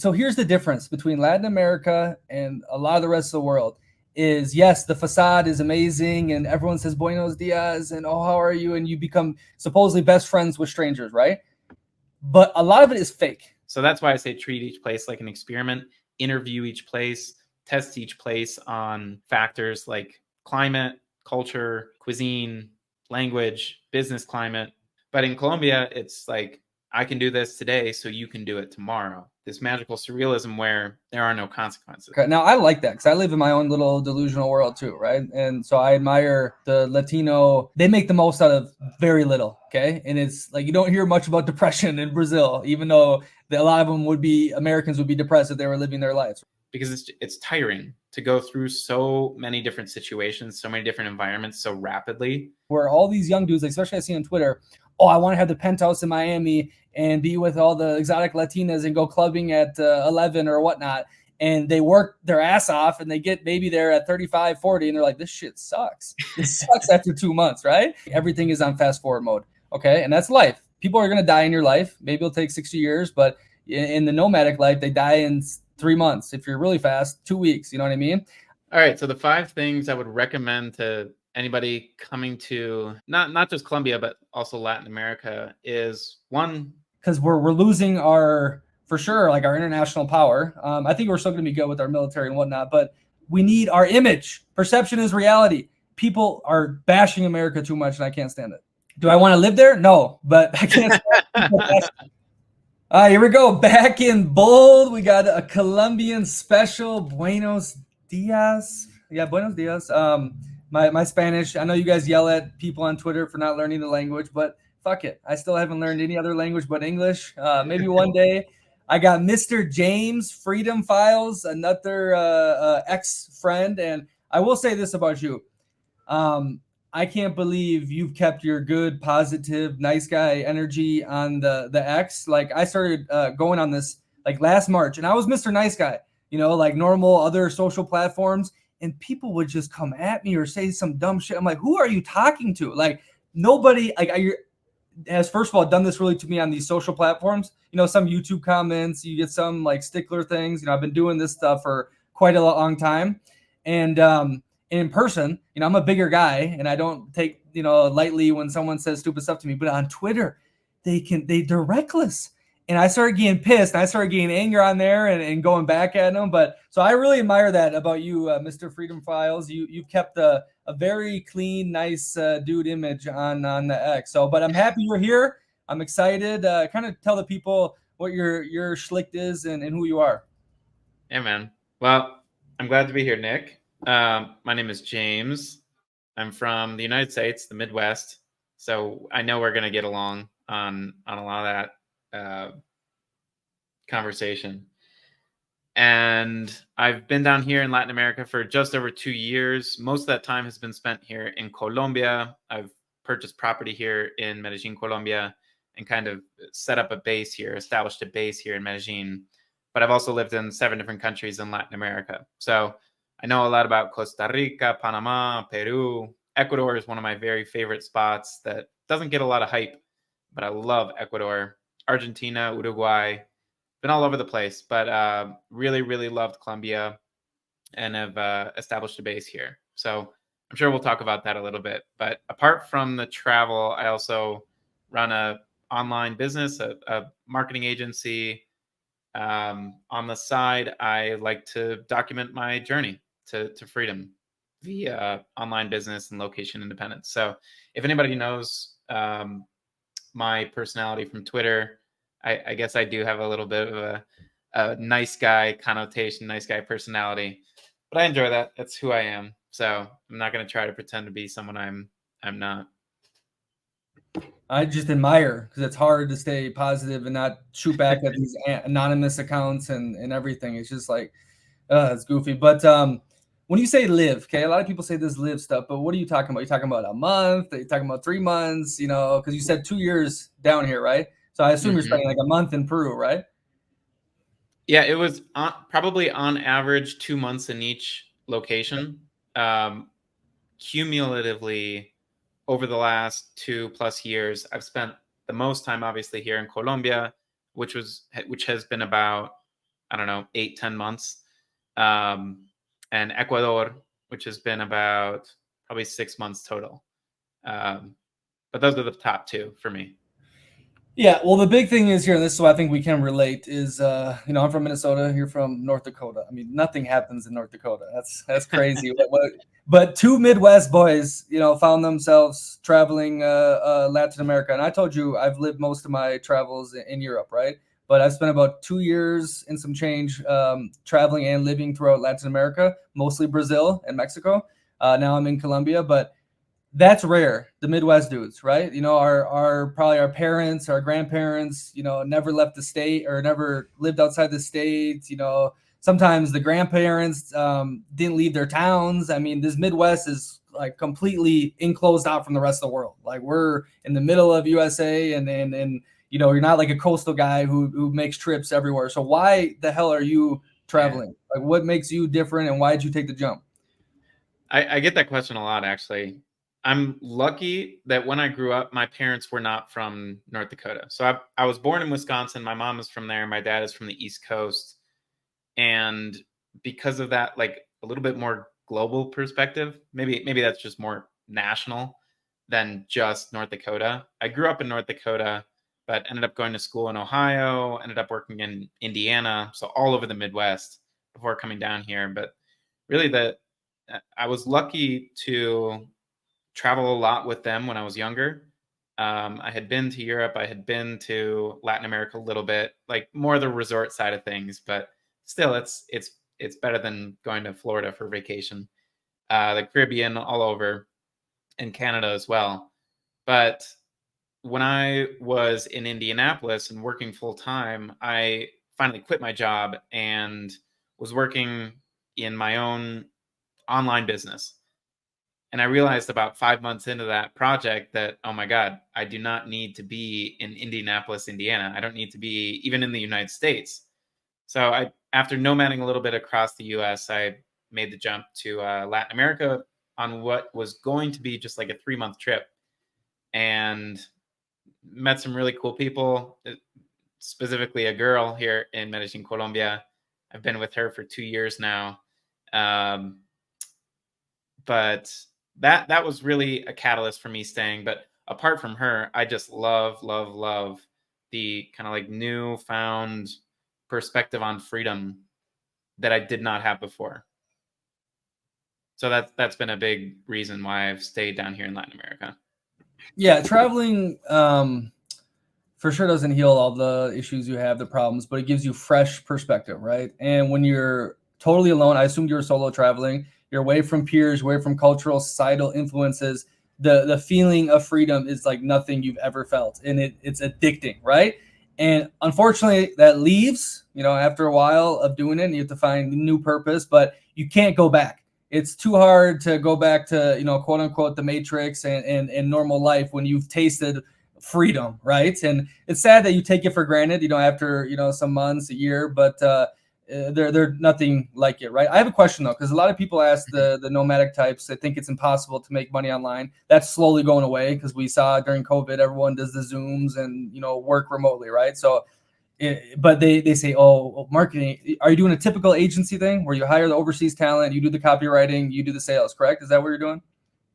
So here's the difference between Latin America and a lot of the rest of the world is, yes, the facade is amazing and everyone says buenos dias and, oh, how are you? And you become supposedly best friends with strangers, right? But a lot of it is fake. So that's why I say treat each place like an experiment, interview each place, test each place on factors like climate, culture, cuisine, language, business climate. But in Colombia, it's like, I can do this today, so you can do it tomorrow. This magical surrealism where there are no consequences. Okay. Now, I like that because I live in my own little delusional world too, right? And so I admire the Latino. They make the most out of very little, okay? And it's like you don't hear much about depression in Brazil, even though a lot of them would be, Americans would be depressed if they were living their lives. Because it's tiring to go through so many different situations, so many different environments so rapidly. Where all these young dudes, especially I see on Twitter, oh, I want to have the penthouse in Miami and be with all the exotic Latinas and go clubbing at 11 or whatnot. And they work their ass off and they get maybe there at 35, 40, and they're like, this shit sucks. This sucks after 2 months, right? Everything is on fast forward mode. Okay. And that's life. People are going to die in your life. Maybe it'll take 60 years, but in the nomadic life, they die in 3 months. If you're really fast, 2 weeks. You know what I mean? All right. So the 5 things I would recommend to anybody coming to not just Colombia, but also Latin America is, one, because we're losing our, for sure, like our international power. I think we're still going to be good with our military and whatnot, but we need our image. Perception is reality. People are bashing America too much, and I can't stand it. Do I want to live there? No, but I can't stand it. Here we go. Back in bold, we got a Colombian special. Buenos dias. Yeah, buenos dias. My Spanish, I know you guys yell at people on Twitter for not learning the language, but fuck it. I still haven't learned any other language but English. Maybe one day. I got Mr. James, Freedom Files, another ex-friend. And I will say this about you. I can't believe you've kept your good, positive, nice guy energy on the X. Like, I started going on this like last March, and I was Mr. Nice Guy, you know, like normal other social platforms. And people would just come at me or say some dumb shit. I'm like, who are you talking to? Like, nobody, like, has, first of all, done this really to me on these social platforms. You know, some YouTube comments, you get some like stickler things. You know, I've been doing this stuff for quite a long time. And in person, you know, I'm a bigger guy and I don't take, you know, lightly when someone says stupid stuff to me. But on Twitter, they're reckless. And I started getting pissed. And I started getting anger on there and going back at them. But so I really admire that about you, Mr. Freedom Files. You've kept a very clean, nice dude image on the X. So, but I'm happy you're here. I'm excited. Kind of tell the people what your schlicht is and who you are. Yeah, man. Well, I'm glad to be here, Nick. My name is James. I'm from the United States, the Midwest. So I know we're going to get along on a lot of that conversation. And I've been down here in Latin America for just over 2 years. Most of that time has been spent here in Colombia. I've purchased property here in Medellin, Colombia, and kind of set up a base here, established a base here in Medellin. But I've also lived in 7 different countries in Latin America. So I know a lot about Costa Rica, Panama, Peru. Ecuador is one of my very favorite spots that doesn't get a lot of hype, but I love Ecuador. Argentina, Uruguay, been all over the place, but really, really loved Colombia and have established a base here. So I'm sure we'll talk about that a little bit. But apart from the travel, I also run a online business, a marketing agency. On the side, I like to document my journey to freedom via online business and location independence. So if anybody knows my personality from Twitter, I guess I do have a little bit of a nice guy connotation, nice guy personality, but I enjoy that. That's who I am. So I'm not going to try to pretend to be someone I'm not. I just admire because it's hard to stay positive and not shoot back at these anonymous accounts and everything. It's just like, it's goofy. But when you say live, okay, a lot of people say this live stuff, but what are you talking about? You're talking about a month? Are you talking about 3 months? You know, because you said 2 years down here, right? So I assume you're spending like a month in Peru, right? Yeah, it was probably on average 2 months in each location. Cumulatively, over the last 2+ years, I've spent the most time obviously here in Colombia, which has been about I don't know, 8-10 months, and Ecuador, which has been about probably 6 months total. But those are the top two for me. Yeah, well, the big thing is here, and this is what I think we can relate is, I'm from Minnesota. You're from North Dakota. I mean, nothing happens in North Dakota. That's crazy. But two Midwest boys, found themselves traveling Latin America. And I told you I've lived most of my travels in Europe, right? But I've spent about 2 years and some change traveling and living throughout Latin America, mostly Brazil and Mexico. Now I'm in Colombia, but that's rare. The Midwest dudes, right? Our probably our parents, our grandparents, never left the state or never lived outside the state. Sometimes the grandparents didn't leave their towns. I mean, this Midwest is like completely enclosed out from the rest of the world. Like we're in the middle of USA, and you're not like a coastal guy who makes trips everywhere. So why the hell are you traveling? Like, what makes you different, and why did you take the jump? I get that question a lot, actually. I'm lucky that when I grew up, my parents were not from North Dakota. So I was born in Wisconsin. My mom is from there. My dad is from the East Coast. And because of that, like a little bit more global perspective, maybe that's just more national than just North Dakota. I grew up in North Dakota, but ended up going to school in Ohio, ended up working in Indiana, so all over the Midwest before coming down here. But really, I was lucky to travel a lot with them when I was younger. I had been to Europe, I had been to Latin America a little bit, like more the resort side of things, but still, it's better than going to Florida for vacation. The Caribbean all over, and Canada as well. But when I was in Indianapolis and working full time, I finally quit my job and was working in my own online business. And I realized about 5 months into that project that, oh my God, I do not need to be in Indianapolis, Indiana. I don't need to be even in the United States. So after nomading a little bit across the US, I made the jump to Latin America on what was going to be just like a 3-month trip, and met some really cool people, specifically a girl here in Medellin, Colombia. I've been with her for 2 years now. But that was really a catalyst for me staying. But apart from her, I just love the kind of like newfound perspective on freedom that I did not have before. So that's been a big reason why I've stayed down here in Latin America. Yeah, traveling for sure doesn't heal all the issues you have, the problems, but it gives you fresh perspective, right? And when you're totally alone, I assumed you were solo traveling, you're away from peers, away from cultural, societal influences. The feeling of freedom is like nothing you've ever felt, and it's addicting, right? And unfortunately, that leaves, after a while of doing it, and you have to find new purpose, but you can't go back. It's too hard to go back to, quote unquote, the matrix and normal life when you've tasted freedom, right? And it's sad that you take it for granted, after, some months, a year, but they're nothing like it, right? I have a question though, because a lot of people ask the nomadic types, they think it's impossible to make money online. That's slowly going away because we saw during COVID, everyone does the Zooms and, work remotely, right? So but they say, oh, marketing. Are you doing a typical agency thing where you hire the overseas talent, you do the copywriting, you do the sales, correct? Is that what you're doing?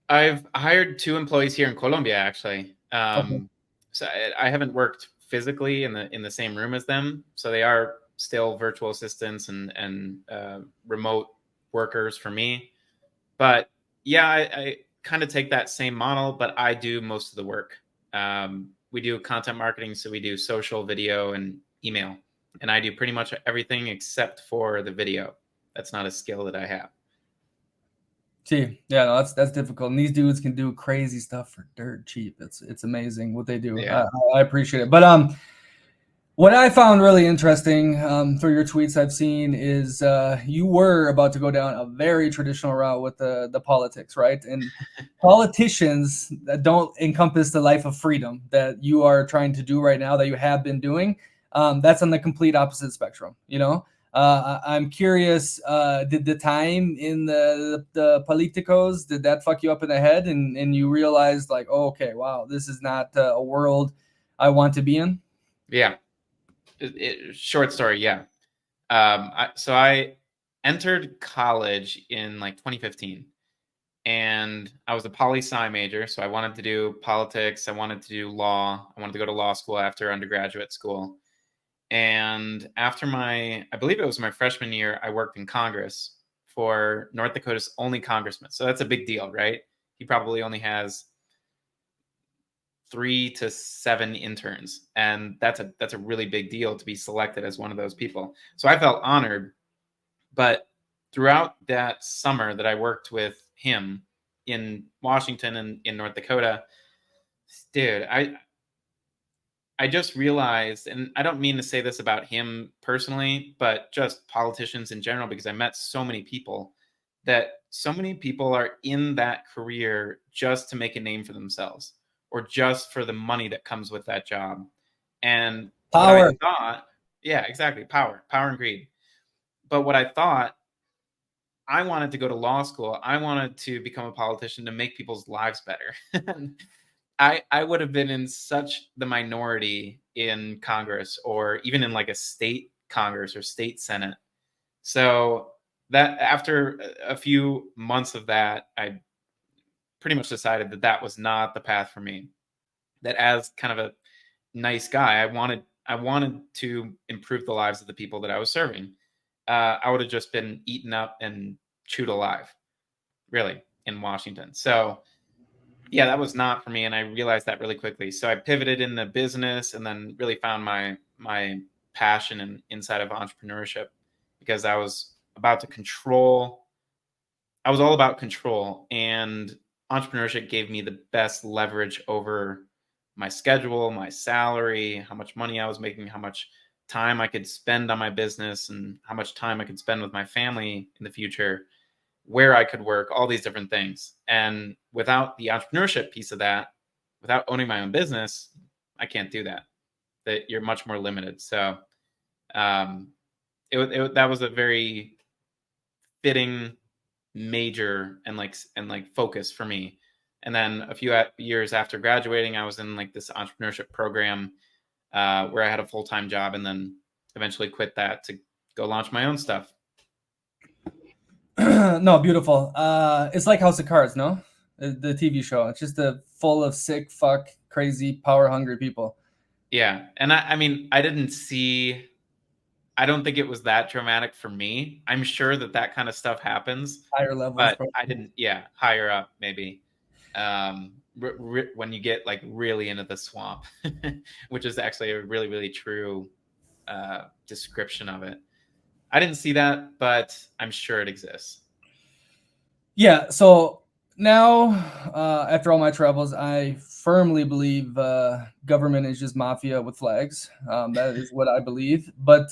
I've hired 2 employees here in Colombia, actually. Okay. So I haven't worked physically in the same room as them. So they are still virtual assistants and remote workers for me. But yeah, I kind of take that same model, but I do most of the work. We do content marketing, so we do social, video, and email. And I do pretty much everything except for the video. That's not a skill that I have. See, yeah, no, that's difficult. And these dudes can do crazy stuff for dirt cheap. It's amazing what they do. Yeah. I appreciate it. But what I found really interesting through your tweets I've seen is you were about to go down a very traditional route with the politics, right? And politicians that don't encompass the life of freedom that you are trying to do right now, that you have been doing, that's on the complete opposite spectrum. I'm curious, did the time in the politicos, did that fuck you up in the head, and you realized like, oh, okay, wow, this is not a world I want to be in? Yeah. Short story, yeah. So I entered college in like 2015, and I was a poli-sci major. So I wanted to do politics. I wanted to do law. I wanted to go to law school after undergraduate school. And after I believe it was my freshman year, I worked in Congress for North Dakota's only congressman. So that's a big deal, right? He probably only has 3 to 7 interns, and that's a really big deal to be selected as one of those people. So I felt honored. But throughout that summer that I worked with him in Washington and in North Dakota, dude, I just realized, and I don't mean to say this about him personally, but just politicians in general, because I met so many people, that so many people are in that career just to make a name for themselves or just for the money that comes with that job. And what I Power. thought, yeah, exactly, power and greed. But what I thought, I wanted to go to law school. I wanted to become a politician to make people's lives better. I would have been in such the minority in Congress or even in like a state Congress or state Senate. So that after a few months of that, I pretty much decided that that was not the path for me. That as kind of a nice guy, I wanted to improve the lives of the people that I was serving. I would have just been eaten up and chewed alive, really, in Washington. So yeah, that was not for me, and I realized that really quickly. So I pivoted in the business, and then really found my passion inside of entrepreneurship, because I was about to control. I was all about control, and entrepreneurship gave me the best leverage over my schedule, my salary, how much money I was making, how much time I could spend on my business, and how much time I could spend with my family in the future, where I could work, all these different things. And without the entrepreneurship piece of that, without owning my own business, I can't do that. That you're much more limited. So um, that was a very fitting major and focus for me. And then a few years after graduating, I was in like this entrepreneurship program where I had a full-time job, and then eventually quit that to go launch my own stuff. No, beautiful. It's like House of Cards, no? The TV show. It's just full of sick, fuck, crazy, power hungry people. Yeah. And I mean, I don't think it was that dramatic for me. I'm sure that kind of stuff happens, Higher levels, but bro. I didn't, yeah, higher up maybe. When you get like really into the swamp, which is actually a really, really true description of it. I didn't see that, but I'm sure it exists. Yeah. So now, after all my travels, I firmly believe government is just mafia with flags. That is what I believe. But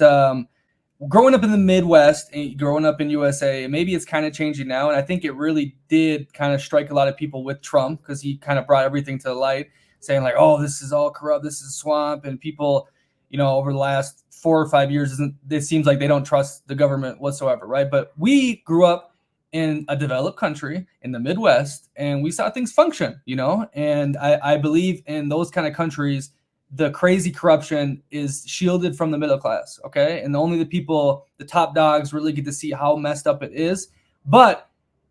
growing up in the Midwest and growing up in USA, maybe it's kind of changing now. And I think it really did kind of strike a lot of people with Trump, because he kind of brought everything to the light, saying like, oh, this is all corrupt, this is swamp. And people, over the last 4 or 5 years, it seems like they don't trust the government whatsoever, right? But we grew up in a developed country in the Midwest, and we saw things function, and I believe in those kind of countries, the crazy corruption is shielded from the middle class, okay? And only the people, the top dogs, really get to see how messed up it is. But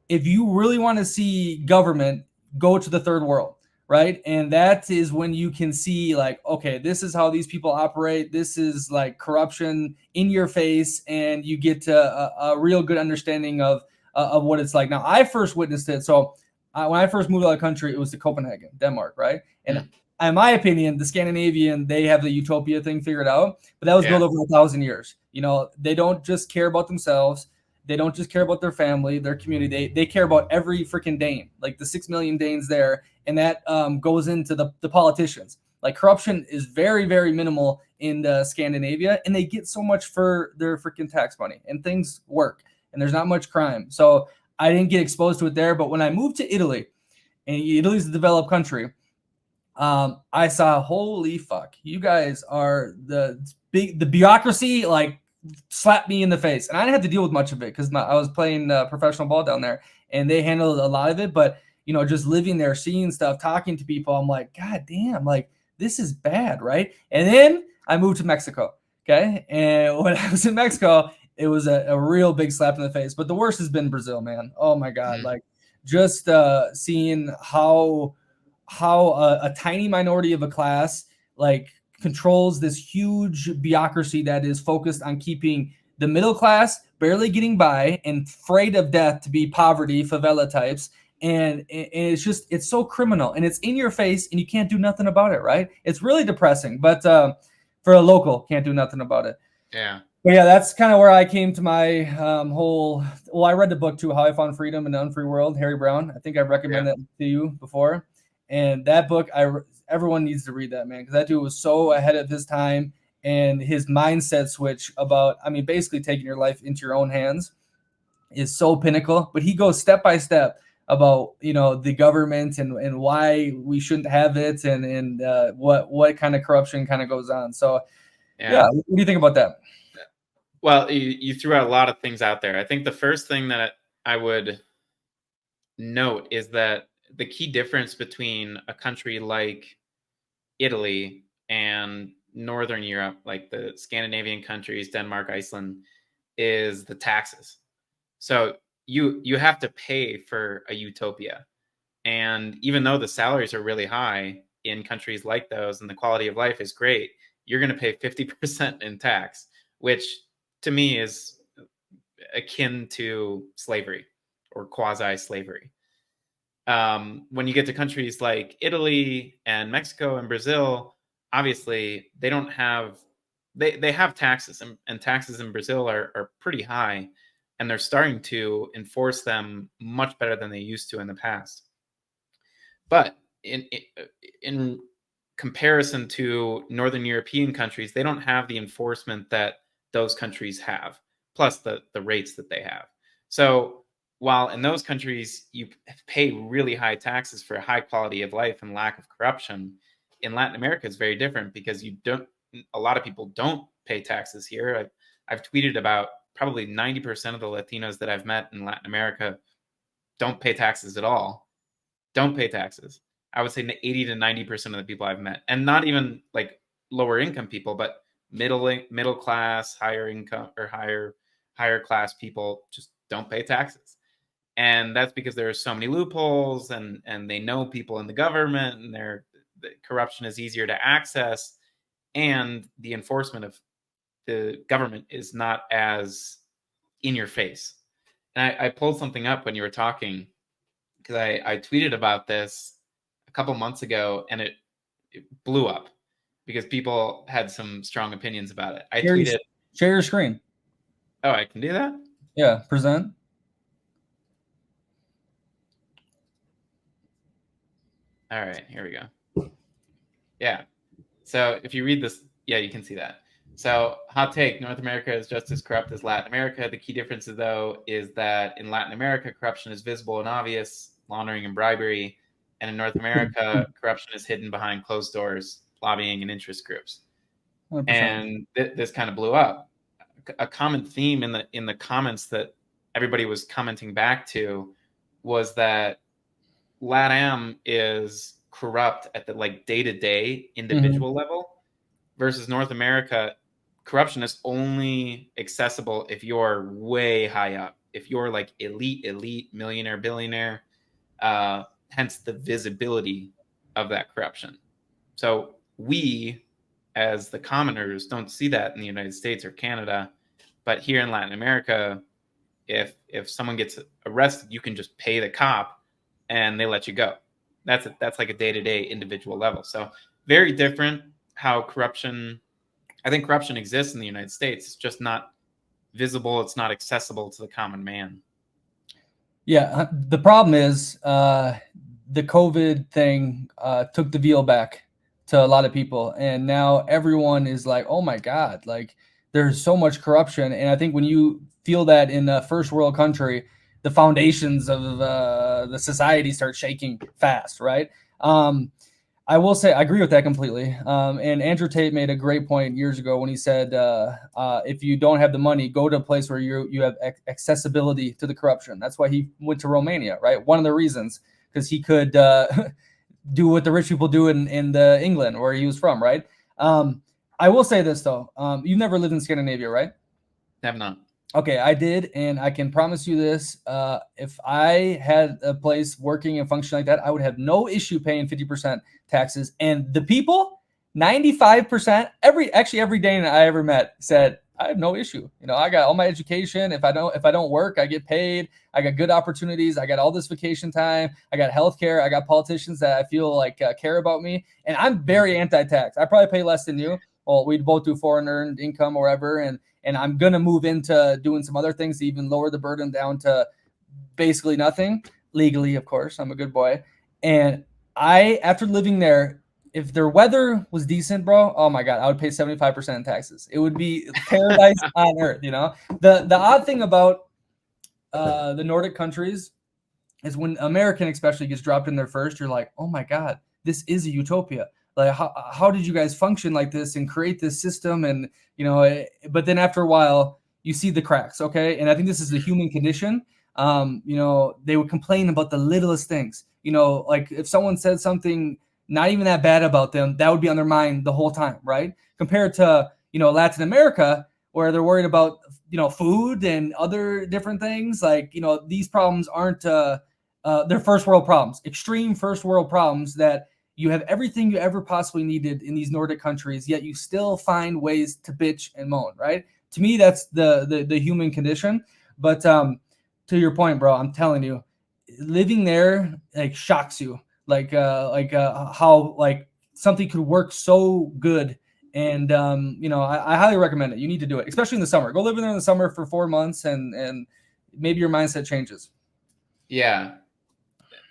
if you really want to see government, go to the third world, right? And that is when you can see like, okay, this is how these people operate. This is like corruption in your face, and you get a real good understanding of what it's like. Now, I first witnessed it. So when I first moved out of the country, it was to Copenhagen, Denmark, right? And in my opinion, the Scandinavian, they have the utopia thing figured out, but that was built over 1,000 years. They don't just care about themselves. They don't just care about their family, their community. They care about every freaking Dane, like the 6 million Danes there. And that goes into the politicians. Like corruption is very, very minimal in Scandinavia, and they get so much for their freaking tax money, and things work, and there's not much crime. So I didn't get exposed to it there. But when I moved to Italy, and Italy's a developed country, I saw, holy fuck, you guys are the bureaucracy, like slapped me in the face. And I didn't have to deal with much of it because I was playing professional ball down there, and they handled a lot of it. But, just living there, seeing stuff, talking to people, I'm like, God damn, like this is bad, right? And then I moved to Mexico, Okay. And when I was in Mexico, it was a real big slap in the face. But the worst has been Brazil, man. Oh my God. Mm. Like just seeing how a tiny minority of a class like controls this huge bureaucracy that is focused on keeping the middle class barely getting by and afraid of death to be poverty, favela types. And it's just, it's so criminal and it's in your face and you can't do nothing about it, right? It's really depressing, but for a local, can't do nothing about it. Yeah. But yeah, that's kind of where I came to my whole. Well, I read the book too, How I Found Freedom in the Unfree World, Harry Brown. I think I've recommended that to you before. And that book, everyone needs to read that, man, because that dude was so ahead of his time, and his mindset switch about, I mean, basically taking your life into your own hands is so pinnacle. But he goes step by step about, you know, the government and why we shouldn't have it, and what kind of corruption kind of goes on. So yeah, what do you think about that? Well, you threw out a lot of things out there. I think the first thing that I would note is that the key difference between a country like Italy and Northern Europe, like the Scandinavian countries, Denmark, Iceland, is the taxes. So you have to pay for a utopia. And even though the salaries are really high in countries like those and the quality of life is great, you're going to pay 50% in tax, which to me is akin to slavery or quasi-slavery. When you get to countries like Italy and Mexico and Brazil, obviously they don't have, they have taxes, and taxes in Brazil are pretty high, and they're starting to enforce them much better than they used to in the past. But in comparison to Northern European countries, they don't have the enforcement that those countries have, plus the rates that they have. So while in those countries you pay really high taxes for a high quality of life and lack of corruption, in Latin America it's very different because a lot of people don't pay taxes here. I've tweeted about probably 90% of the Latinos that I've met in Latin America don't pay taxes at all. Don't pay taxes. I would say 80 to 90% of the people I've met, and not even like lower income people, but middle class, higher income, or higher class people just don't pay taxes. And that's because there are so many loopholes, and they know people in the government, and the corruption is easier to access, and the enforcement of the government is not as in your face. And I pulled something up when you were talking, because I tweeted about this a couple months ago, and it blew up because people had some strong opinions about it. I tweeted, share your screen. Oh, I can do that? Yeah, present. All right, here we go. Yeah. So if you read this, yeah, you can see that. So hot take, North America is just as corrupt as Latin America. The key difference, though, is that in Latin America, corruption is visible and obvious, laundering and bribery. And in North America, corruption is hidden behind closed doors, lobbying and interest groups. 100%. And this kind of blew up. A common theme in the comments that everybody was commenting back to was that LATAM is corrupt at the like day-to-day individual level, versus North America, corruption is only accessible if you're way high up, if you're like elite millionaire, billionaire, hence the visibility of that corruption. So we, as the commoners, don't see that in the United States or Canada, but here in Latin America, if someone gets arrested, you can just pay the cop and they let you go. That's like a day-to-day individual level. So very different how corruption, I think corruption exists in the United States. It's just not visible. It's not accessible to the common man. Yeah. The problem is the COVID thing took the veal back to a lot of people. And now everyone is like, oh my God, like there's so much corruption. And I think when you feel that in a first world country, the foundations of the society start shaking fast, right? I will say I agree with that completely. And Andrew Tate made a great point years ago when he said, if you don't have the money, go to a place where you have accessibility to the corruption. That's why he went to Romania, right? One of the reasons, because he could do what the rich people do in England where he was from, right? I will say this though. You've never lived in Scandinavia, right? Have not. Okay, I did, and I can promise you this: if I had a place working and functioning like that, I would have no issue paying 50% taxes. And the people, 95%, every Dane I ever met said, I have no issue. You know, I got all my education. If I don't work, I get paid. I got good opportunities. I got all this vacation time. I got healthcare. I got politicians that I feel like care about me. And I'm very anti-tax. I probably pay less than you. Well, we both do foreign earned income or whatever, and I'm going to move into doing some other things to even lower the burden down to basically nothing legally, of course. I'm a good boy. And after living there, if their weather was decent, bro, oh my God, I would pay 75% in taxes. It would be paradise on earth, you know? The odd thing about the Nordic countries is when American especially gets dropped in there first, you're like, oh my God, this is a utopia. Like, how did you guys function like this and create this system? And, but then after a while, you see the cracks, okay? And I think this is the human condition. They would complain about the littlest things. Like if someone said something not even that bad about them, that would be on their mind the whole time, right? Compared to, Latin America, where they're worried about, food and other different things. Like, these problems aren't they're first world problems, extreme first world problems that you have everything you ever possibly needed in these Nordic countries, yet you still find ways to bitch and moan, right? To me, that's the human condition. But to your point, bro, I'm telling you, living there like shocks you, how like something could work so good. And I highly recommend it. You need to do it, especially in the summer. Go live in there in the summer for 4 months, and maybe your mindset changes. Yeah.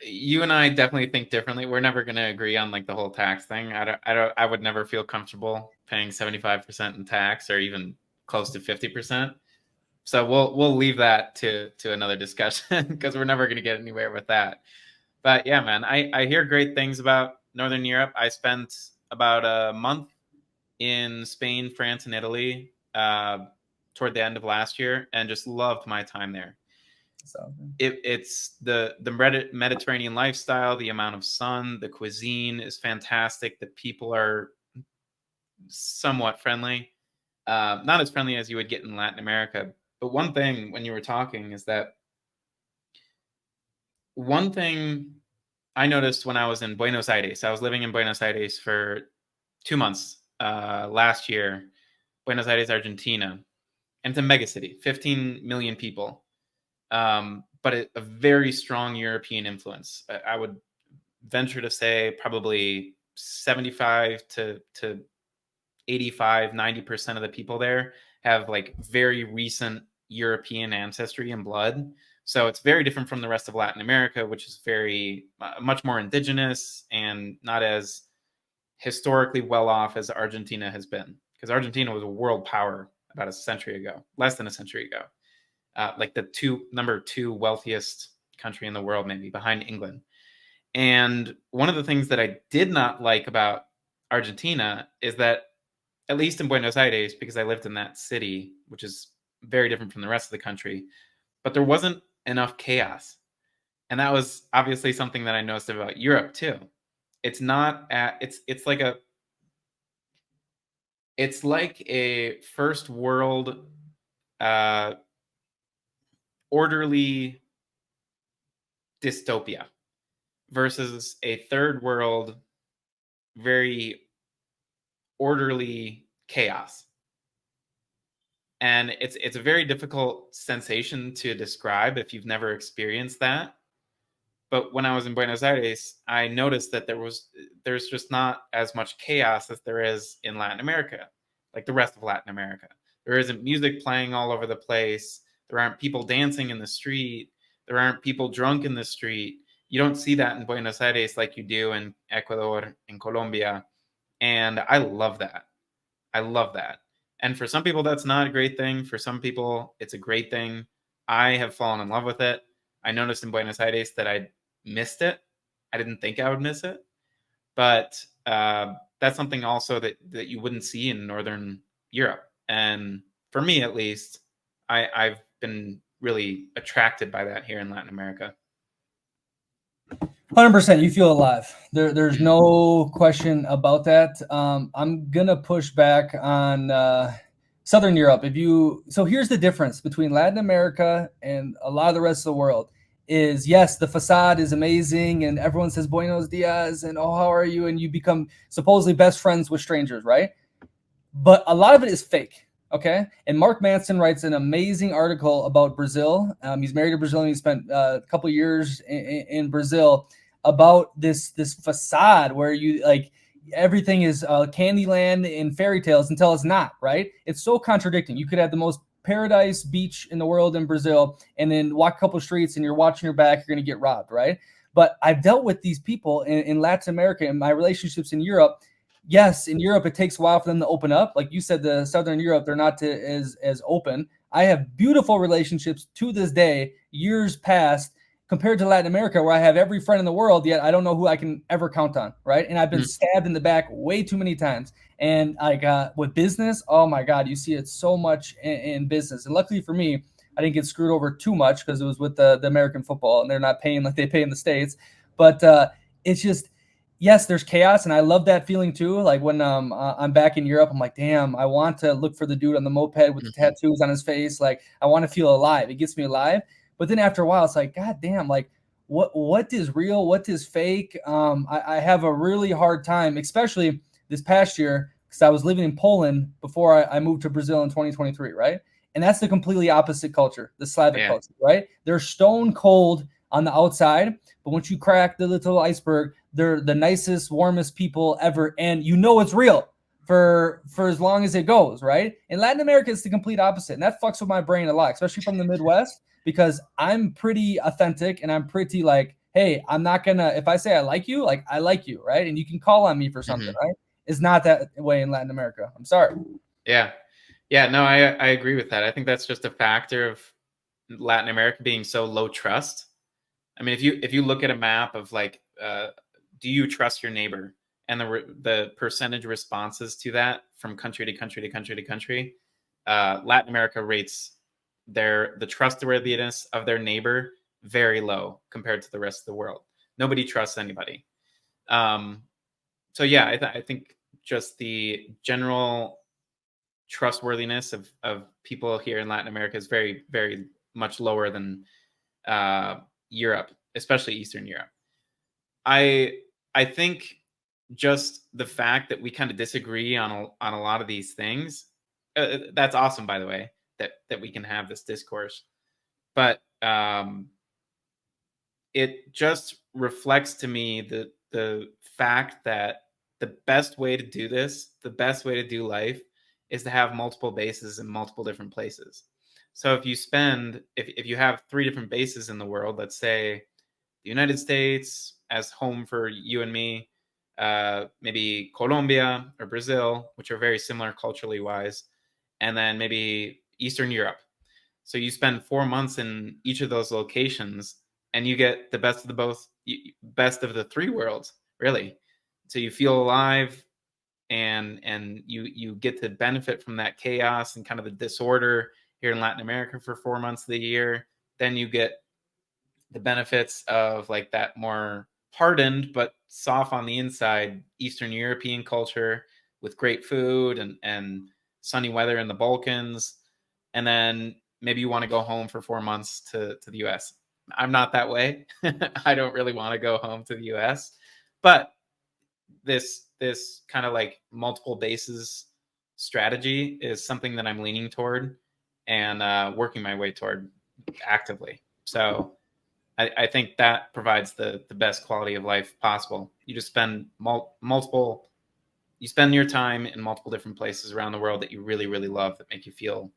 You and I definitely think differently. We're never going to agree on like the whole tax thing. I would never feel comfortable paying 75% in tax or even close to 50%. So we'll leave that to another discussion because we're never going to get anywhere with that. But yeah, man, I hear great things about Northern Europe. I spent about a month in Spain, France, and Italy toward the end of last year and just loved my time there. So It's the Mediterranean lifestyle, the amount of sun, the cuisine is fantastic. The people are somewhat friendly, not as friendly as you would get in Latin America. But one thing when you were talking is that one thing I noticed when I was in Buenos Aires. I was living in Buenos Aires for 2 months last year. Buenos Aires, Argentina, and it's a megacity, 15 million people. But a very strong European influence. I would venture to say probably 75 to 85, 90% of the people there have like very recent European ancestry and blood. So it's very different from the rest of Latin America, which is very much more indigenous and not as historically well off as Argentina has been. Because Argentina was a world power about a century ago, less than a century ago. Like the number two wealthiest country in the world, maybe behind England. And one of the things that I did not like about Argentina is that, at least in Buenos Aires, because I lived in that city, which is very different from the rest of the country, but there wasn't enough chaos. And that was obviously something that I noticed about Europe too. It's not it's like a first world orderly dystopia versus a third world very orderly chaos. And it's a very difficult sensation to describe if you've never experienced that. But when I was in Buenos Aires, I noticed that there's just not as much chaos as there is in Latin America, like the rest of Latin America. There isn't music playing all over the place. There aren't people dancing in the street. There aren't people drunk in the street. You don't see that in Buenos Aires like you do in Ecuador, in Colombia. And I love that. I love that. And for some people, that's not a great thing. For some people, it's a great thing. I have fallen in love with it. I noticed in Buenos Aires that I missed it. I didn't think I would miss it. But that's something also that you wouldn't see in Northern Europe. And for me, at least, I've been really attracted by that here in Latin America. 100%, you feel alive. There's no question about that. I'm gonna push back on Southern Europe. So here's the difference between Latin America and a lot of the rest of the world. Is yes, the facade is amazing, and everyone says Buenos dias, and oh, how are you? And you become supposedly best friends with strangers, right? But a lot of it is fake. Okay. And Mark Manson writes an amazing article about Brazil. He's married to Brazil, and he spent a couple of years in Brazil about this facade where you like everything is Candyland and fairy tales until it's not, right? It's so contradicting. You could have the most paradise beach in the world in Brazil and then walk a couple of streets and you're watching your back, you're going to get robbed, right? But I've dealt with these people in Latin America and my relationships in Europe. Yes, in Europe, it takes a while for them to open up. Like you said, the Southern Europe, they're not as open. I have beautiful relationships to this day, years past, compared to Latin America, where I have every friend in the world, yet I don't know who I can ever count on, right? And I've been stabbed in the back way too many times. And with business, oh my God, you see it so much in business. And luckily for me, I didn't get screwed over too much because it was with the American football, and they're not paying like they pay in the States. But it's just, yes, there's chaos, and I love that feeling too. Like when I'm back in Europe, I'm like, damn, I want to look for the dude on the moped with the tattoos on his face. Like, I want to feel alive. It gets me alive. But then after a while, it's like, God damn, like what is real? What is fake? I have a really hard time, especially this past year, because I was living in Poland before I moved to Brazil in 2023, right? And that's the completely opposite culture, the Slavic culture, right? They're stone cold on the outside, but once you crack the little iceberg, they're the nicest, warmest people ever, and you know it's real for as long as it goes, right? In Latin America, it's the complete opposite, and that fucks with my brain a lot, especially from the Midwest, because I'm pretty authentic and I'm pretty like, hey, I'm not gonna, if I say I like you, like I like you, right? And you can call on me for something, right? It's not that way in Latin America. I'm sorry. Yeah. No, I agree with that. I think that's just a factor of Latin America being so low trust. I mean, if you look at a map of like, do you trust your neighbor, and the percentage responses to that from country to country to country to country, Latin America rates the trustworthiness of their neighbor very low compared to the rest of the world. Nobody trusts anybody. So yeah, I think just the general trustworthiness of people here in Latin America is very, very much lower than Europe, especially Eastern Europe. I think just the fact that we kind of disagree on a lot of these things, that's awesome, by the way, that we can have this discourse. But it just reflects to me the fact that the best way to do this, the best way to do life, is to have multiple bases in multiple different places. So if you have 3 different bases in the world, let's say the United States as home for you and me, maybe Colombia or Brazil, which are very similar culturally wise, and then maybe Eastern Europe. So you spend 4 months in each of those locations, and you get the best of the 3 worlds, really. So you feel alive, and you get to benefit from that chaos and kind of the disorder here in Latin America for 4 months of the year. Then you get the benefits of like that more hardened but soft on the inside Eastern European culture with great food and sunny weather in the Balkans. And then maybe you want to go home for 4 months to the US. I'm not that way. I don't really want to go home to the US. But this kind of like multiple bases strategy is something that I'm leaning toward and working my way toward actively. So I think that provides the best quality of life possible. You just spend you spend your time in multiple different places around the world that you really, really love, that make you feel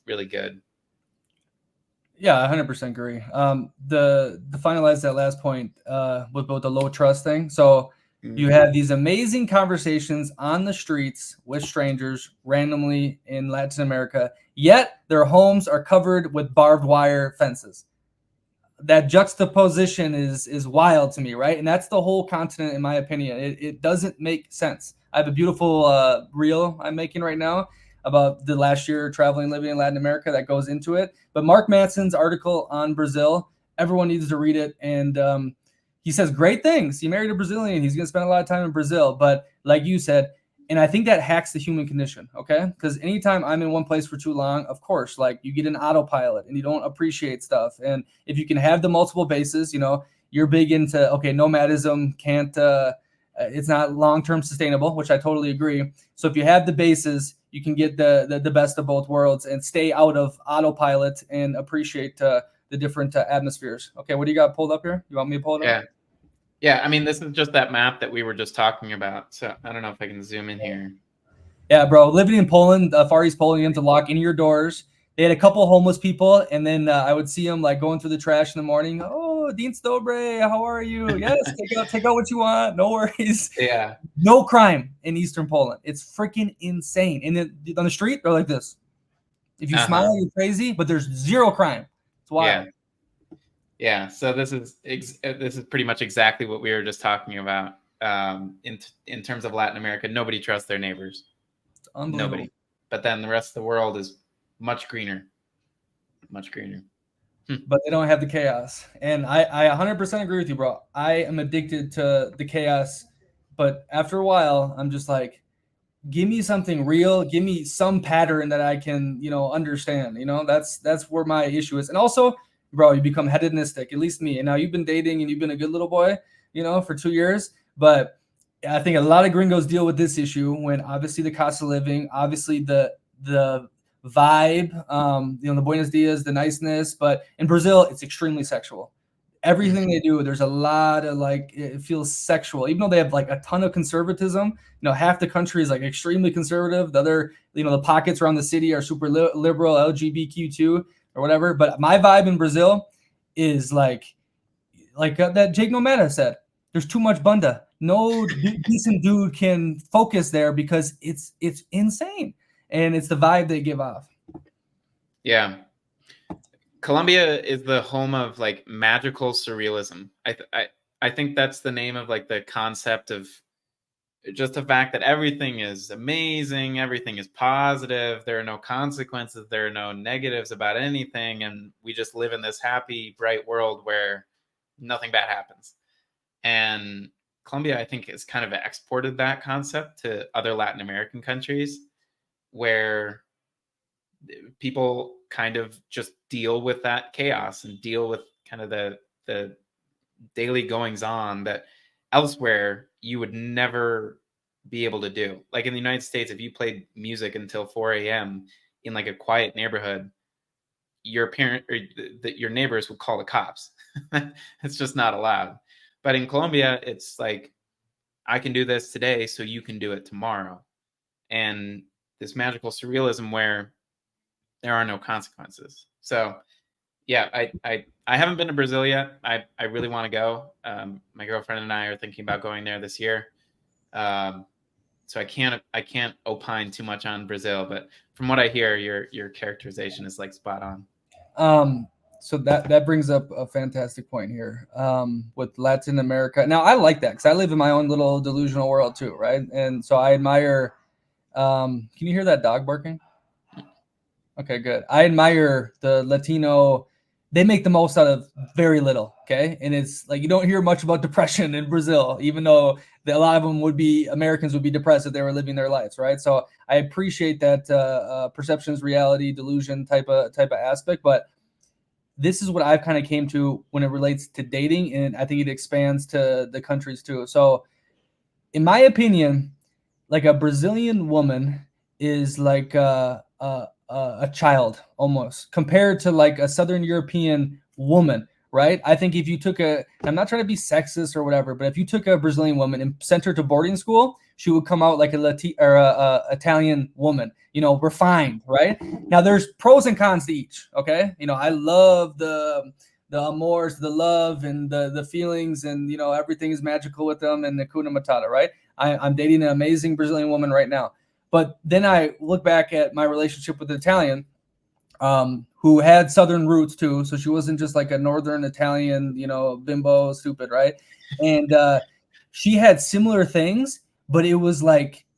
really good. Yeah, 100% agree. The finalize that last point with both the low trust thing. So you have these amazing conversations on the streets with strangers randomly in Latin America, yet their homes are covered with barbed wire fences. That juxtaposition is wild to me, right? And that's the whole continent, in my opinion. It doesn't make sense. I have a beautiful reel I'm making right now about the last year traveling, living in Latin America that goes into it. But Mark Manson's article on Brazil, everyone needs to read it. And he says great things. He married a Brazilian. He's going to spend a lot of time in Brazil. But like you said, and I think that hacks the human condition, okay? Because anytime I'm in one place for too long, of course, like you get an autopilot and you don't appreciate stuff. And if you can have the multiple bases, you're big into, okay, nomadism can't, it's not long-term sustainable, which I totally agree. So if you have the bases, you can get the best of both worlds and stay out of autopilot and appreciate the different atmospheres. Okay, what do you got pulled up here? You want me to pull it up? Yeah, I mean, this is just that map that we were just talking about. So I don't know if I can zoom in here. Yeah, bro. Living in Poland, Far East Poland, you have to lock any of your doors. They had a couple homeless people, and then I would see them like going through the trash in the morning. Oh, Dean Stobre, how are you? Yes, take out what you want. No worries. Yeah. No crime in Eastern Poland. It's freaking insane. And then on the street, they're like this. If you smile, you're crazy, but there's zero crime. It's wild. Yeah. So this is pretty much exactly what we were just talking about. In terms of Latin America, nobody trusts their neighbors. It's unbelievable. Nobody. But then the rest of the world is much greener. Much greener. But they don't have the chaos. And I 100% agree with you, bro. I am addicted to the chaos. But after a while, I'm just like, give me something real. Give me some pattern that I can, understand. That's where my issue is. And also, bro, you become hedonistic, at least me. And now you've been dating and you've been a good little boy, for 2 years. But I think a lot of gringos deal with this issue when obviously the cost of living, obviously the vibe, the Buenos Dias, the niceness. But in Brazil, it's extremely sexual. Everything they do, there's a lot of it feels sexual, even though they have like a ton of conservatism. Half the country is like extremely conservative. The other, the pockets around the city are super liberal, LGBTQ2 or whatever. But my vibe in Brazil is like that Jake Nomad said, there's too much bunda. No decent dude can focus there because it's insane. And it's the vibe they give off. Yeah. Colombia is the home of magical surrealism. I think that's the name of the concept of just the fact that everything is amazing, everything is positive, there are no consequences, there are no negatives about anything, and we just live in this happy, bright world where nothing bad happens. And Colombia, I think, has kind of exported that concept to other Latin American countries where people kind of just deal with that chaos and deal with kind of the daily goings on that elsewhere you would never be able to do. Like in the United States, if you played music until 4 a.m. in a quiet neighborhood, your parent or your neighbors would call the cops. It's just not allowed. But in Colombia, it's I can do this today, so you can do it tomorrow. And this magical surrealism where there are no consequences. So yeah, I haven't been to Brazil yet. I really want to go. My girlfriend and I are thinking about going there this year. So I can't opine too much on Brazil, but from what I hear, your characterization is spot on. So that brings up a fantastic point here with Latin America. Now I like that because I live in my own little delusional world too, right? And so I admire. Can you hear that dog barking? Okay, good. I admire the Latino. They make the most out of very little, okay? And it's you don't hear much about depression in Brazil, even though a lot of them Americans would be depressed if they were living their lives, right? So I appreciate that perception is reality, delusion type of aspect. But this is what I've kind of came to when it relates to dating, and I think it expands to the countries too. So in my opinion, a Brazilian woman is a child almost compared to a Southern European woman, right? I think if you took I'm not trying to be sexist or whatever, but if you took a Brazilian woman and sent her to boarding school, she would come out like a Italian woman, refined, right? Now there's pros and cons to each. Okay. I love the amours, the love and the feelings and, everything is magical with them and the Kuna Matata, right? I'm dating an amazing Brazilian woman right now. But then I look back at my relationship with an Italian who had Southern roots too. So she wasn't just a Northern Italian, bimbo, stupid, right? And she had similar things, but it was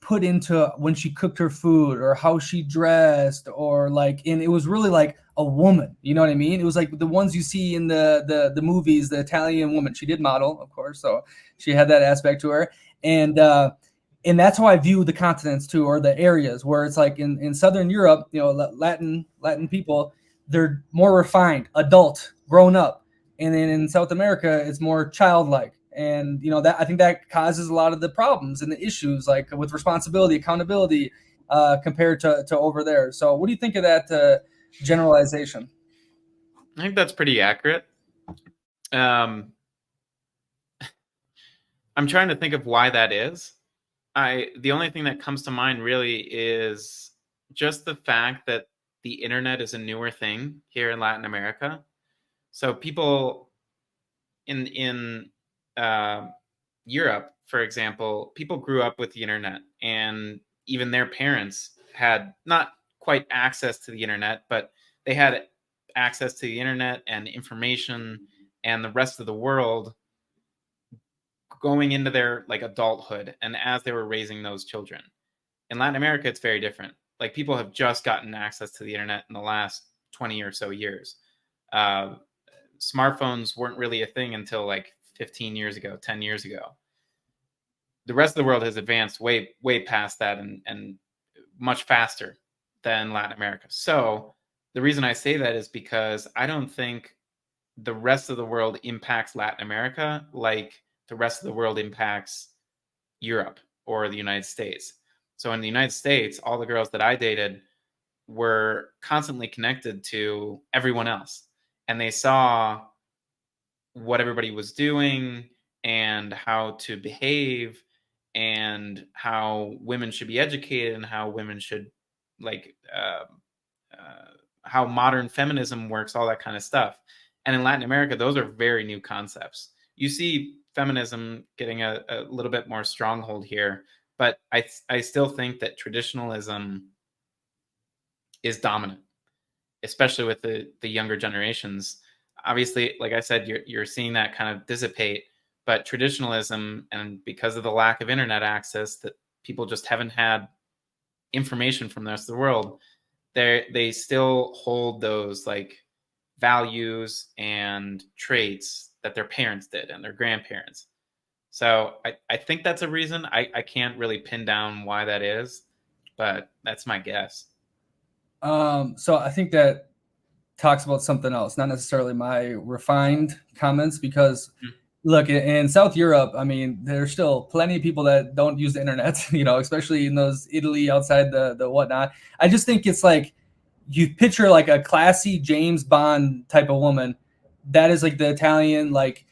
put into when she cooked her food or how she dressed, or like, and it was really like a woman, you know what I mean? It was like the ones you see in the movies, the Italian woman. She did model, of course, so she had that aspect to her. And that's how I view the continents too, or the areas where it's like in Southern Europe, you know, Latin people, they're more refined, adult, grown up. And then in South America, it's more childlike. And you know that I think that causes a lot of the problems and the issues, like with responsibility, accountability, compared to over there. So, what do you think of that generalization? I think that's pretty accurate. Um, I'm trying to think of why that is. The only thing that comes to mind really is just the fact that the internet is a newer thing here in Latin America. So people in Europe, for example, people grew up with the internet, and even their parents had not quite access to the internet, but they had access to the internet and information and the rest of the world going into their like adulthood and as they were raising those children. In Latin America, it's very different. Like people have just gotten access to the internet in the last 20 or so years. Uh, Smartphones weren't really a thing until like 15 years ago, 10 years ago. The rest of the world has advanced way past that, and much faster than Latin America. So the reason I say that is because I don't think the rest of the world impacts Latin America like the rest of the world impacts Europe or the United States. So in the United States, all the girls that I dated were constantly connected to everyone else, and they saw what everybody was doing and how to behave and how women should be educated and how women should like how modern feminism works, all that kind of stuff. And in Latin America, those are very new concepts. You see feminism getting a little bit more stronghold here, but I still think that traditionalism is dominant, especially with the younger generations. Obviously, like I said, you're seeing that kind of dissipate, but traditionalism, and because of the lack of internet access, that people just haven't had information from the rest of the world, they still hold those like values and traits that their parents did and their grandparents. So I think that's a reason. I can't really pin down why that is, but that's my guess. So I think that talks about something else, not necessarily my refined comments, because look, in South Europe, I mean, there's still plenty of people that don't use the internet, you know, especially in those Italy outside the whatnot. I just think it's like you picture like a classy James Bond type of woman. That is like the Italian, like,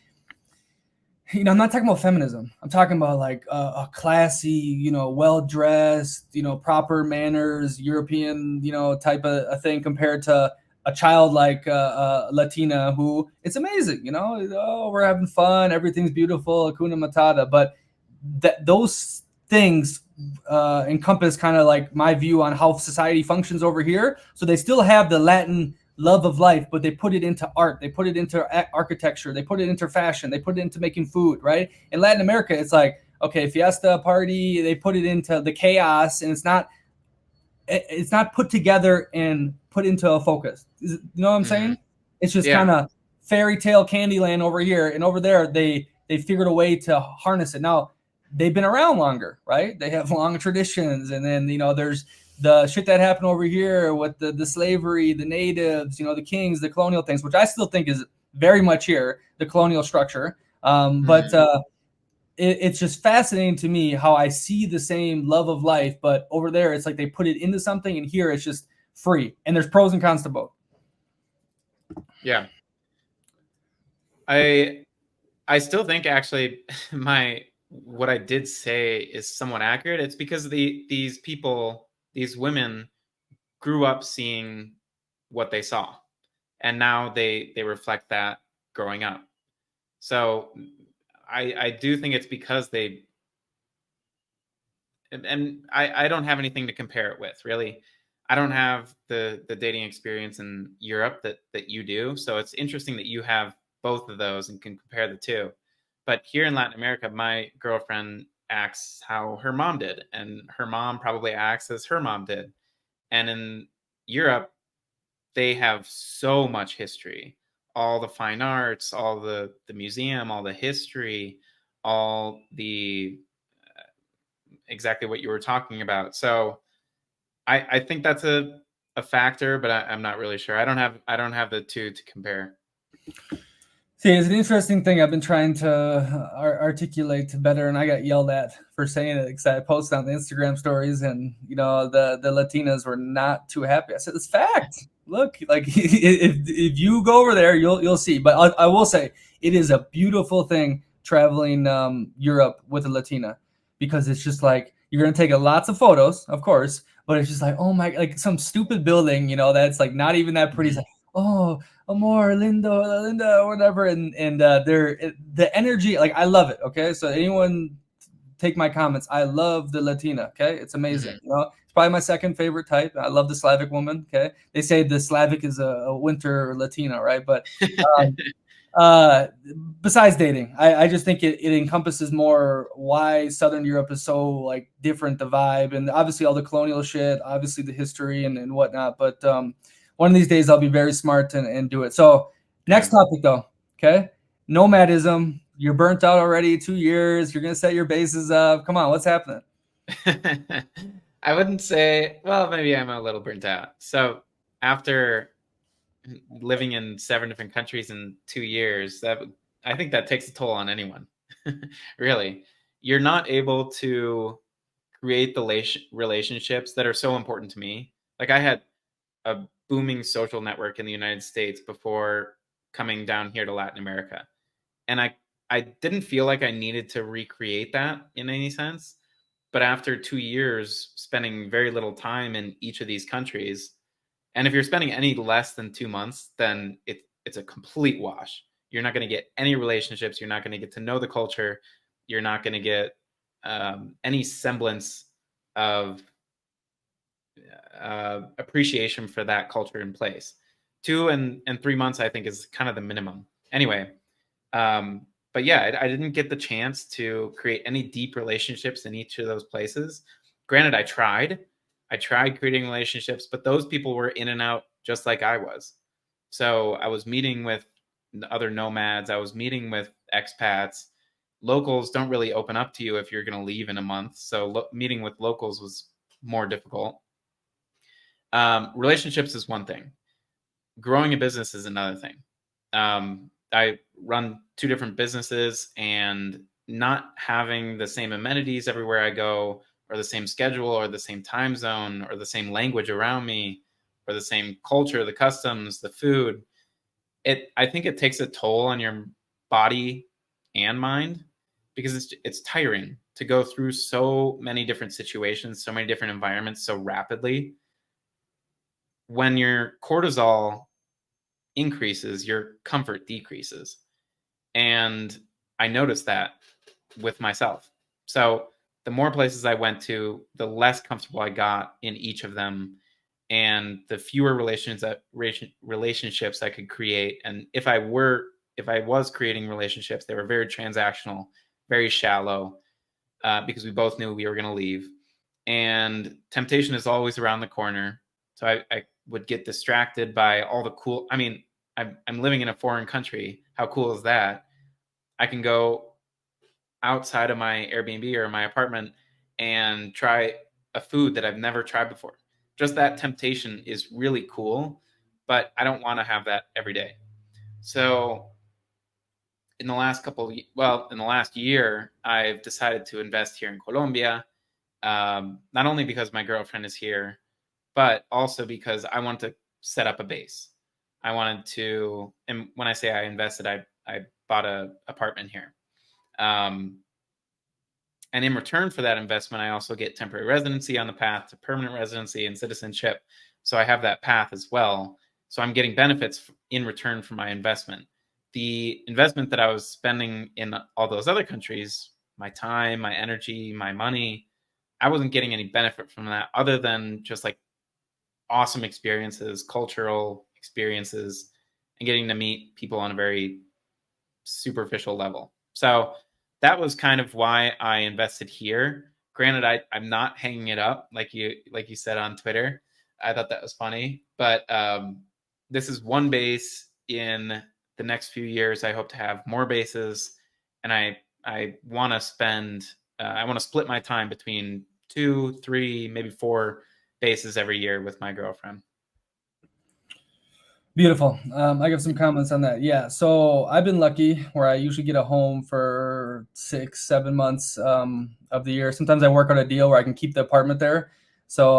you know, I'm not talking about feminism. I'm talking about like a classy, you know, well dressed, you know, proper manners, European, you know, type of a thing compared to a child like Latina who it's amazing, you know, oh, we're having fun, everything's beautiful, Hakuna Matata. But those things encompass kind of like my view on how society functions over here. So they still have the Latin love of life, but they put it into art, they put it into architecture, they put it into fashion, they put it into making food, right? In Latin America, it's like, okay, fiesta, party, they put it into the chaos, and it's not put together and put into a focus. You know what I'm saying? It's just Yeah. kind of fairy tale Candyland over here, and over there they figured a way to harness it. Now they've been around longer, right? They have long traditions, and then you know there's the shit that happened over here with the slavery, the natives, you know, the kings, the colonial things, which I still think is very much here, the colonial structure. But it's just fascinating to me how I see the same love of life, but over there it's like they put it into something, and here it's just free. And there's pros and cons to both. Yeah. I still think actually my what I did say is somewhat accurate. It's because these people, these women grew up seeing what they saw, and now they reflect that growing up. So I do think it's because they, and I don't have anything to compare it with, really. I don't have the dating experience in Europe that you do. So it's interesting that you have both of those and can compare the two. But here in Latin America, my girlfriend acts how her mom did, and her mom probably acts as her mom did. And in Europe, they have so much history, all the fine arts, all the museum, all the history, all the exactly what you were talking about. So I think that's a factor, but I'm not really sure. I don't have the two to compare. See, it's an interesting thing I've been trying to articulate better, and I got yelled at for saying it because I posted on the Instagram stories, and the Latinas were not too happy. I said it's fact. Look, like if you go over there, you'll see. But I will say it is a beautiful thing traveling Europe with a Latina, because it's just like you're gonna take lots of photos, of course, but it's just like, oh my, like some stupid building, that's like not even that pretty. It's like, oh, amor, lindo, linda, or whatever, and the energy, like I love it. Okay, so anyone take my comments. I love the Latina. Okay, it's amazing. Mhm. It's probably my second favorite type. I love the Slavic woman. Okay, they say the Slavic is a winter Latina, right? But um, uh, besides dating, I just think it encompasses more why Southern Europe is so like different, the vibe, and obviously all the colonial shit, obviously the history and whatnot. But one of these days I'll be very smart and do it. So next Yeah. topic though, okay? Nomadism. You're burnt out already. 2 years. You're gonna set your bases up. Come on, what's happening? I wouldn't say, well, maybe I'm a little burnt out. So after living in 7 different countries in 2 years, I think that takes a toll on anyone. Really, you're not able to create the relationships that are so important to me. Like I had a booming social network in the United States before coming down here to Latin America, and I didn't feel like I needed to recreate that in any sense. But after 2 years spending very little time in each of these countries, and if you're spending any less than 2 months, then it's a complete wash. You're not going to get any relationships. You're not going to get to know the culture. You're not going to get any semblance of appreciation for that culture in place. 2 and 3 months, I think, is kind of the minimum. Anyway, but yeah, I didn't get the chance to create any deep relationships in each of those places. Granted, I tried creating relationships, but those people were in and out just like I was. So I was meeting with other nomads. I was meeting with expats. Locals don't really open up to you if you're going to leave in a month. So meeting with locals was more difficult. Relationships is one thing. Growing a business is another thing. I run 2 different businesses, and not having the same amenities everywhere I go, or the same schedule, or the same time zone, or the same language around me, or the same culture, the customs, the food, I think it takes a toll on your body and mind, because it's tiring to go through so many different situations, so many different environments so rapidly. When your cortisol increases, your comfort decreases. And I noticed that with myself. So the more places I went to, the less comfortable I got in each of them, and the fewer relationships I could create. And if I was creating relationships, they were very transactional, very shallow, because we both knew we were going to leave. And temptation is always around the corner. So I would get distracted by all the cool. I mean, I'm living in a foreign country. How cool is that? I can go outside of my Airbnb or my apartment and try a food that I've never tried before. Just that temptation is really cool, but I don't want to have that every day. So in the last year, I've decided to invest here in Colombia. Not only because my girlfriend is here, but also because I want to set up a base. I wanted to, and when I say I invested, I bought a apartment here. Um, and in return for that investment, I also get temporary residency on the path to permanent residency and citizenship. So I have that path as well. So I'm getting benefits in return for my investment. The investment that I was spending in all those other countries, my time, my energy, my money, I wasn't getting any benefit from that other than just like awesome experiences, cultural experiences, and getting to meet people on a very superficial level. So that was kind of why I invested here. Granted, I'm not hanging it up like you said on Twitter. I thought that was funny, but this is one base. In the next few years, I hope to have more bases, and I want to spend I want to split my time between 2, 3, maybe 4 bases every year with my girlfriend. Beautiful. I got some comments on that. Yeah. So I've been lucky where I usually get a home for 6, 7 months of the year. Sometimes I work on a deal where I can keep the apartment there. So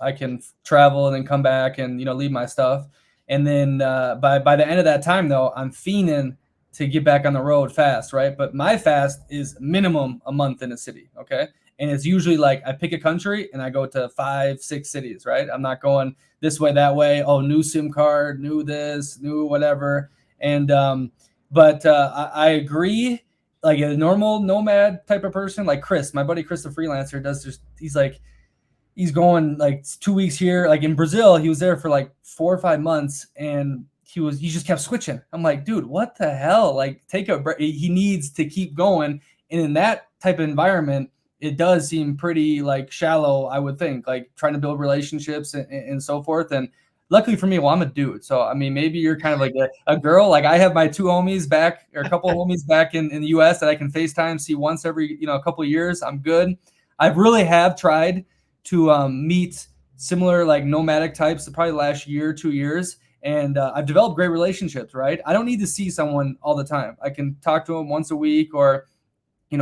I can travel and then come back and, leave my stuff. And then by the end of that time, though, I'm fiending to get back on the road fast, right? But my fast is minimum a month in a city. Okay. And it's usually like I pick a country and I go to 5, 6 cities, right? I'm not going this way, that way. Oh, new SIM card, new this, new whatever. And but I agree. Like a normal nomad type of person, like Chris, my buddy Chris, the freelancer, he's going like 2 weeks here. Like in Brazil, he was there for like 4 or 5 months, and he just kept switching. I'm like, dude, what the hell? Like, take a break. He needs to keep going. And in that type of environment, it does seem pretty like shallow, I would think, like trying to build relationships and so forth. And luckily for me, well, I'm a dude. So, I mean, maybe you're kind of like a girl. Like I have my 2 homies back, or a couple of homies back in the US that I can FaceTime, see once every, a couple of years. I'm good. I really have tried to meet similar like nomadic types probably the last year, 2 years. And I've developed great relationships, right? I don't need to see someone all the time. I can talk to them once a week, or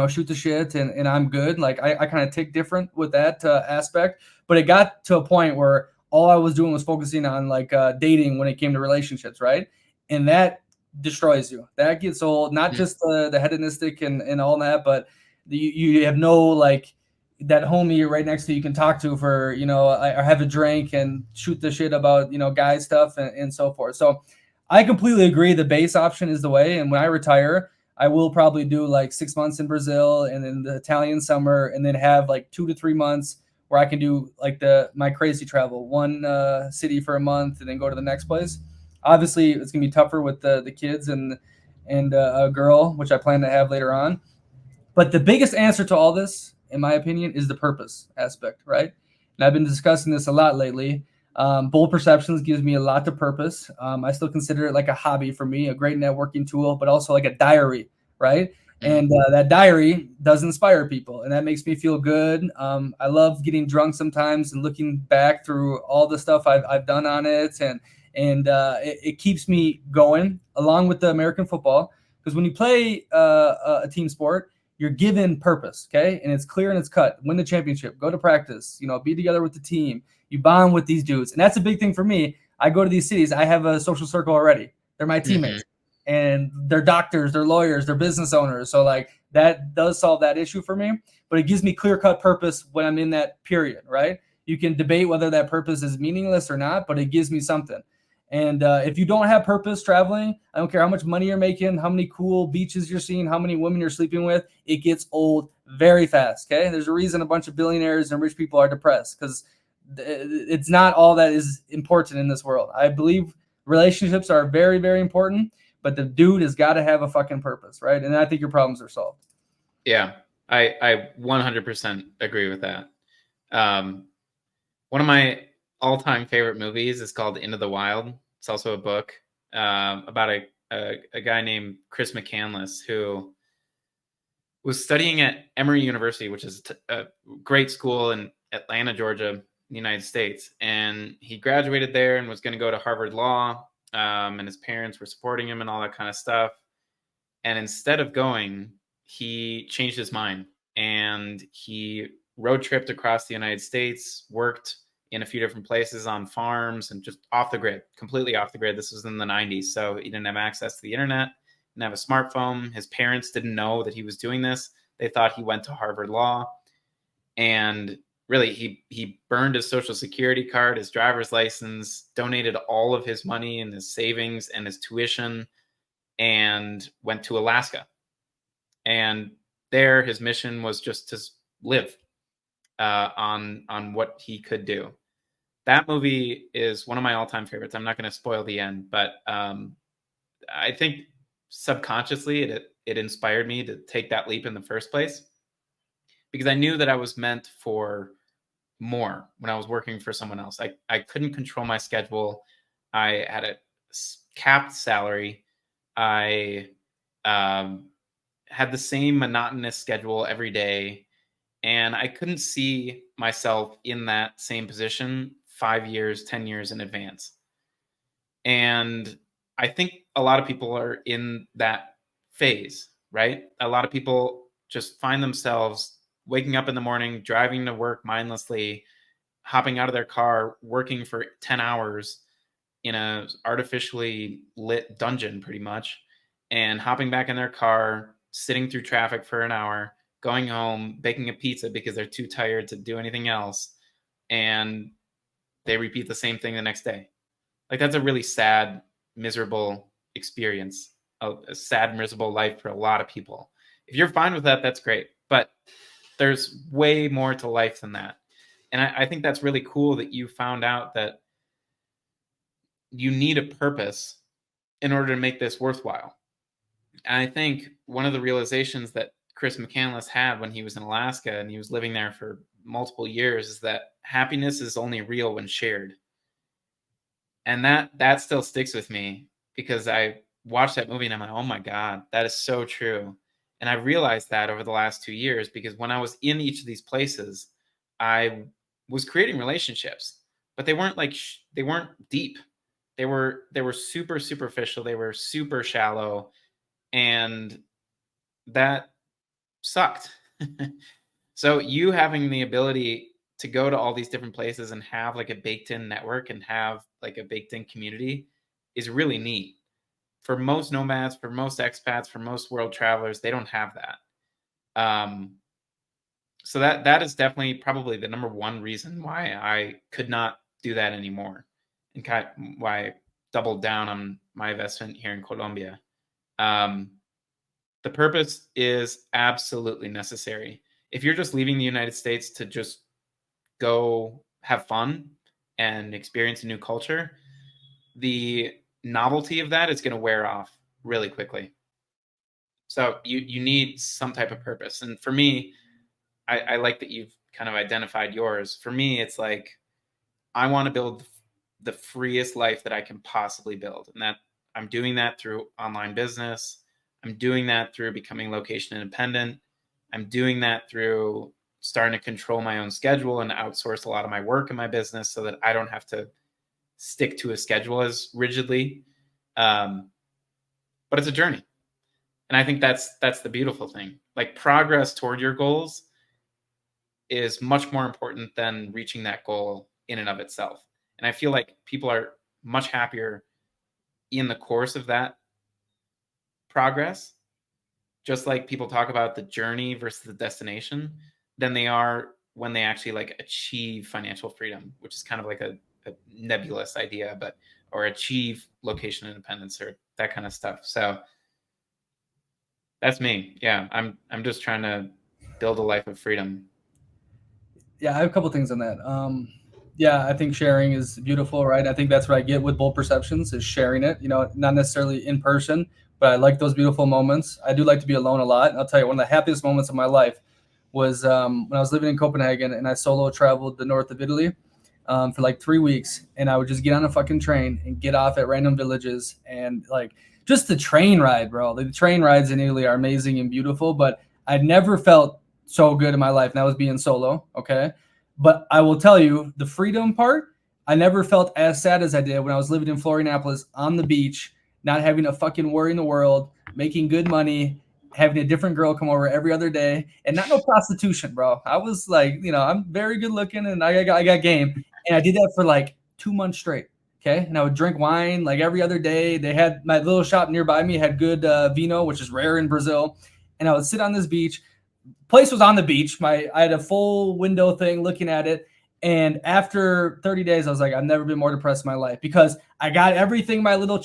shoot the shit, and I'm good. Like I kind of tick different with that aspect. But it got to a point where all I was doing was focusing on like dating when it came to relationships, right? And that destroys you. That gets old. Not just the hedonistic and all that, but you have no like that homie you're right next to you can talk to for or have a drink and shoot the shit about guy stuff and so forth. So I completely agree. The base option is the way. And when I retire, I will probably do like 6 months in Brazil and then the Italian summer, and then have like 2 to 3 months where I can do like my crazy travel, one city for a month and then go to the next place. Obviously, it's gonna be tougher with the kids and a girl, which I plan to have later on. But the biggest answer to all this, in my opinion, is the purpose aspect, right? And I've been discussing this a lot lately. Bold Perceptions gives me a lot of purpose. I still consider it like a hobby for me, a great networking tool, but also like a diary, right? And that diary does inspire people, and that makes me feel good. I love getting drunk sometimes and looking back through all the stuff I've done on it, and it keeps me going along with the American football, because when you play a team sport, you're given purpose, okay? And it's clear and it's cut. Win the championship, go to practice, be together with the team. You bond with these dudes. And that's a big thing for me. I go to these cities. I have a social circle already. They're my teammates. And they're doctors, they're lawyers, they're business owners. So like that does solve that issue for me. But it gives me clear-cut purpose when I'm in that period, right? You can debate whether that purpose is meaningless or not, but it gives me something. And if you don't have purpose traveling, I don't care how much money you're making, how many cool beaches you're seeing, how many women you're sleeping with, it gets old very fast, okay? There's a reason a bunch of billionaires and rich people are depressed, because it's not all that is important in this world. I believe relationships are very, very important, but the dude has got to have a fucking purpose, right? And I think your problems are solved. Yeah, I 100% agree with that. One of my all-time favorite movies is called Into the Wild. It's also a book about a guy named Chris McCandless, who was studying at Emory University, which is a great school in Atlanta, Georgia, in the United States. And he graduated there and was going to go to Harvard Law, and his parents were supporting him and all that kind of stuff. And instead of going, he changed his mind, and he road tripped across the United States, worked in a few different places on farms, and just off the grid, completely off the grid. This was in the 90s, so he didn't have access to the internet, didn't have a smartphone. His parents didn't know that he was doing this. They thought he went to Harvard Law. And really, he burned his social security card, his driver's license, donated all of his money and his savings and his tuition, and went to Alaska. And there, his mission was just to live on what he could do. That movie is one of my all-time favorites. I'm not going to spoil the end, but I think subconsciously it inspired me to take that leap in the first place, because I knew that I was meant for more when I was working for someone else. I couldn't control my schedule. I had a capped salary. I had the same monotonous schedule every day, and I couldn't see myself in that same position 5 years, 10 years in advance. And I think a lot of people are in that phase, right? A lot of people just find themselves waking up in the morning, driving to work mindlessly, hopping out of their car, working for 10 hours in a artificially lit dungeon pretty much, and hopping back in their car, sitting through traffic for an hour, going home, baking a pizza because they're too tired to do anything else, and they repeat the same thing the next day. Like, that's a really sad, miserable experience, a sad, miserable life for a lot of people. If you're fine with that, that's great. But there's way more to life than that. And I think that's really cool that you found out that you need a purpose in order to make this worthwhile. And I think one of the realizations that Chris McCandless had when he was in Alaska and he was living there for multiple years is that happiness is only real when shared. And that still sticks with me, because I watched that movie and I'm like, oh my God, that is so true. And I realized that over the last 2 years, because when I was in each of these places, I was creating relationships, but they weren't like, they weren't deep. They were super superficial. They were super shallow. And that sucked. So you having the ability to go to all these different places and have like a baked in network and have like a baked in community is really neat. For most nomads, for most expats, for most world travelers, they don't have that. So that is definitely probably the number one reason why I could not do that anymore, and why I doubled down on my investment here in Colombia. The purpose is absolutely necessary. If you're just leaving the United States to just go have fun and experience a new culture, the novelty of that is going to wear off really quickly. So you need some type of purpose. And for me, I like that you've kind of identified yours. For me, it's like, I want to build the freest life that I can possibly build. And that I'm doing that through online business. I'm doing that through becoming location independent. I'm doing that through starting to control my own schedule and outsource a lot of my work in my business so that I don't have to stick to a schedule as rigidly. But it's a journey. And I think that's the beautiful thing. Like, progress toward your goals is much more important than reaching that goal in and of itself. And I feel like people are much happier in the course of that progress, just like people talk about the journey versus the destination, than they are when they actually like achieve financial freedom, which is kind of like a nebulous idea, but or achieve location independence or that kind of stuff. So that's me. Yeah, I'm just trying to build a life of freedom. Yeah, I have a couple things on that. Yeah, I think sharing is beautiful, right? I think that's what I get with Bold Perceptions, is sharing it. You know, not necessarily in person, but I like those beautiful moments. I do like to be alone a lot. And I'll tell you, one of the happiest moments of my life was when I was living in Copenhagen and I solo traveled the north of Italy for like 3 weeks. And I would just get on a fucking train and get off at random villages. And like, just the train ride, bro. The train rides in Italy are amazing and beautiful, but I'd never felt so good in my life. And that was being solo. Okay. But I will tell you, the freedom part, I never felt as sad as I did when I was living in Florianopolis on the beach, not having a fucking worry in the world, making good money, having a different girl come over every other day, and not no prostitution, bro. I was like, you know, I'm very good looking and I got game. And I did that for like 2 months straight. Okay. And I would drink wine like every other day. They had my little shop nearby me had good vino, which is rare in Brazil. And I would sit on this beach. Place was on the beach. I had a full window thing looking at it. And after 30 days, I was like, I've never been more depressed in my life, because I got everything my little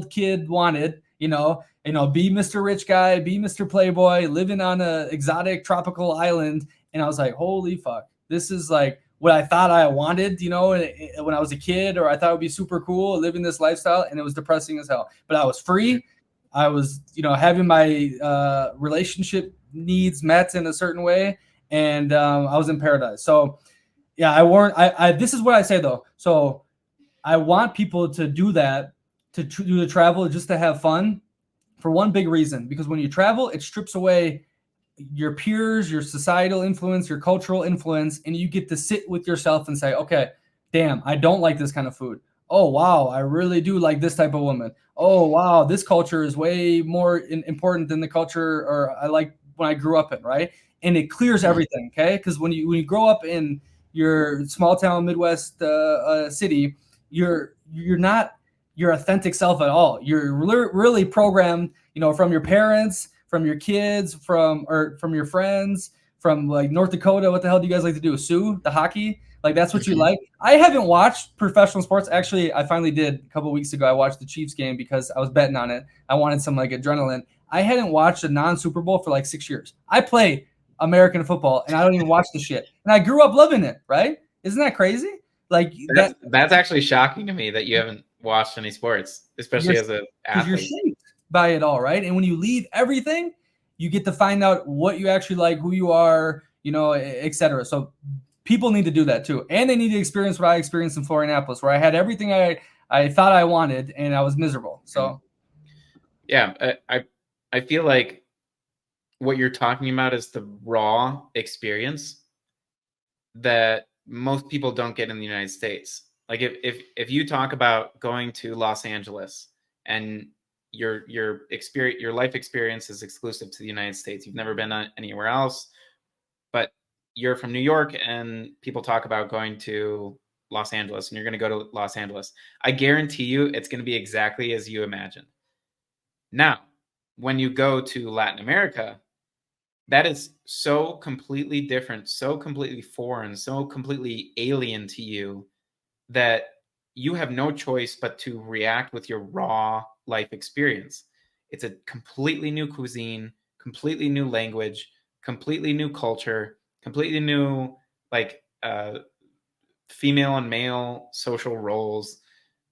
kid wanted, be Mr. Rich Guy, be Mr. Playboy, living on an exotic tropical island. And I was like, holy fuck, this is like what I thought I wanted, when I was a kid, or I thought it would be super cool living this lifestyle. And it was depressing as hell, but I was free. I was, having my relationship needs met in a certain way, and I was in paradise. So yeah, I weren't. This is what I say though. So I want people to do that, to do the travel just to have fun, for one big reason, because when you travel, it strips away your peers, your societal influence, your cultural influence, and you get to sit with yourself and say, okay, damn, I don't like this kind of food. Oh, wow, I really do like this type of woman. Oh, wow, this culture is way more important than the culture or I like when I grew up in, right? And it clears everything, okay? Because when you grow up in your small town Midwest city, you're not your authentic self at all. You're really programmed, from your parents, from your kids, from your friends, from like North Dakota. What the hell do you guys like to do? Sioux, the hockey? Like that's what you like? I haven't watched professional sports. Actually, I finally did a couple weeks ago. I watched the Chiefs game because I was betting on it. I wanted some like adrenaline. I hadn't watched a non-Super Bowl for like 6 years. I play American football and I don't even watch the shit. And I grew up loving it, right? Isn't that crazy? Like that's actually shocking to me that you haven't watched any sports, especially as an athlete. You're shaped by it all, right? And when you leave everything, you get to find out what you actually like, who you are, etc. So people need to do that too, and they need to experience what I experienced in Florianopolis, where I had everything I thought I wanted, and I was miserable. So, yeah, I feel like what you're talking about is the raw experience that most people don't get in the United States. Like if you talk about going to Los Angeles and your experience, your life experience is exclusive to the United States, you've never been anywhere else, but you're from New York and people talk about going to Los Angeles and you're going to go to Los Angeles, I guarantee you it's going to be exactly as you imagined. Now, when you go to Latin America, that is so completely different, so completely foreign, so completely alien to you that you have no choice but to react with your raw life experience. It's a completely new cuisine, completely new language, completely new culture, completely new like female and male social roles,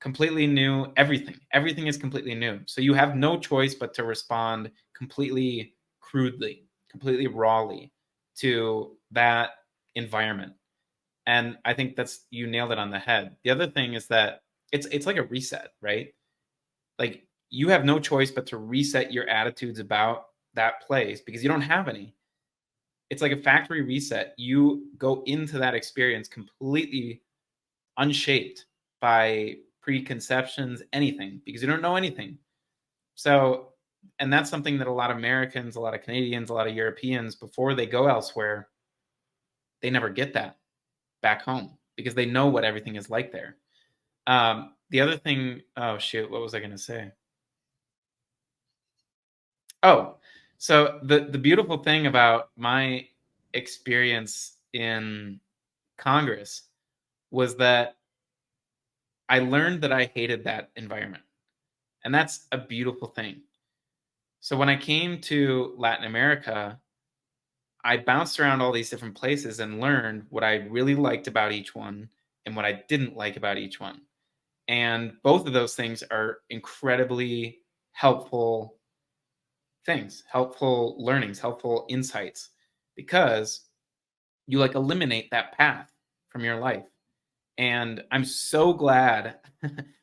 completely new everything. Everything is completely new. So you have no choice but to respond completely crudely, completely rawly to that environment. And I think you nailed it on the head. The other thing is that it's like a reset, right? Like you have no choice but to reset your attitudes about that place because you don't have any. It's like a factory reset. You go into that experience completely unshaped by preconceptions, anything, because you don't know anything. So, and that's something that a lot of Americans, a lot of Canadians, a lot of Europeans, before they go elsewhere, they never get that back home because they know what everything is like there. The other thing, oh shoot, what was I going to say? Oh, so the beautiful thing about my experience in Congress was that I learned that I hated that environment. And that's a beautiful thing. So when I came to Latin America, I bounced around all these different places and learned what I really liked about each one and what I didn't like about each one. And both of those things are incredibly helpful things, helpful learnings, helpful insights, because you like eliminate that path from your life. And I'm so glad,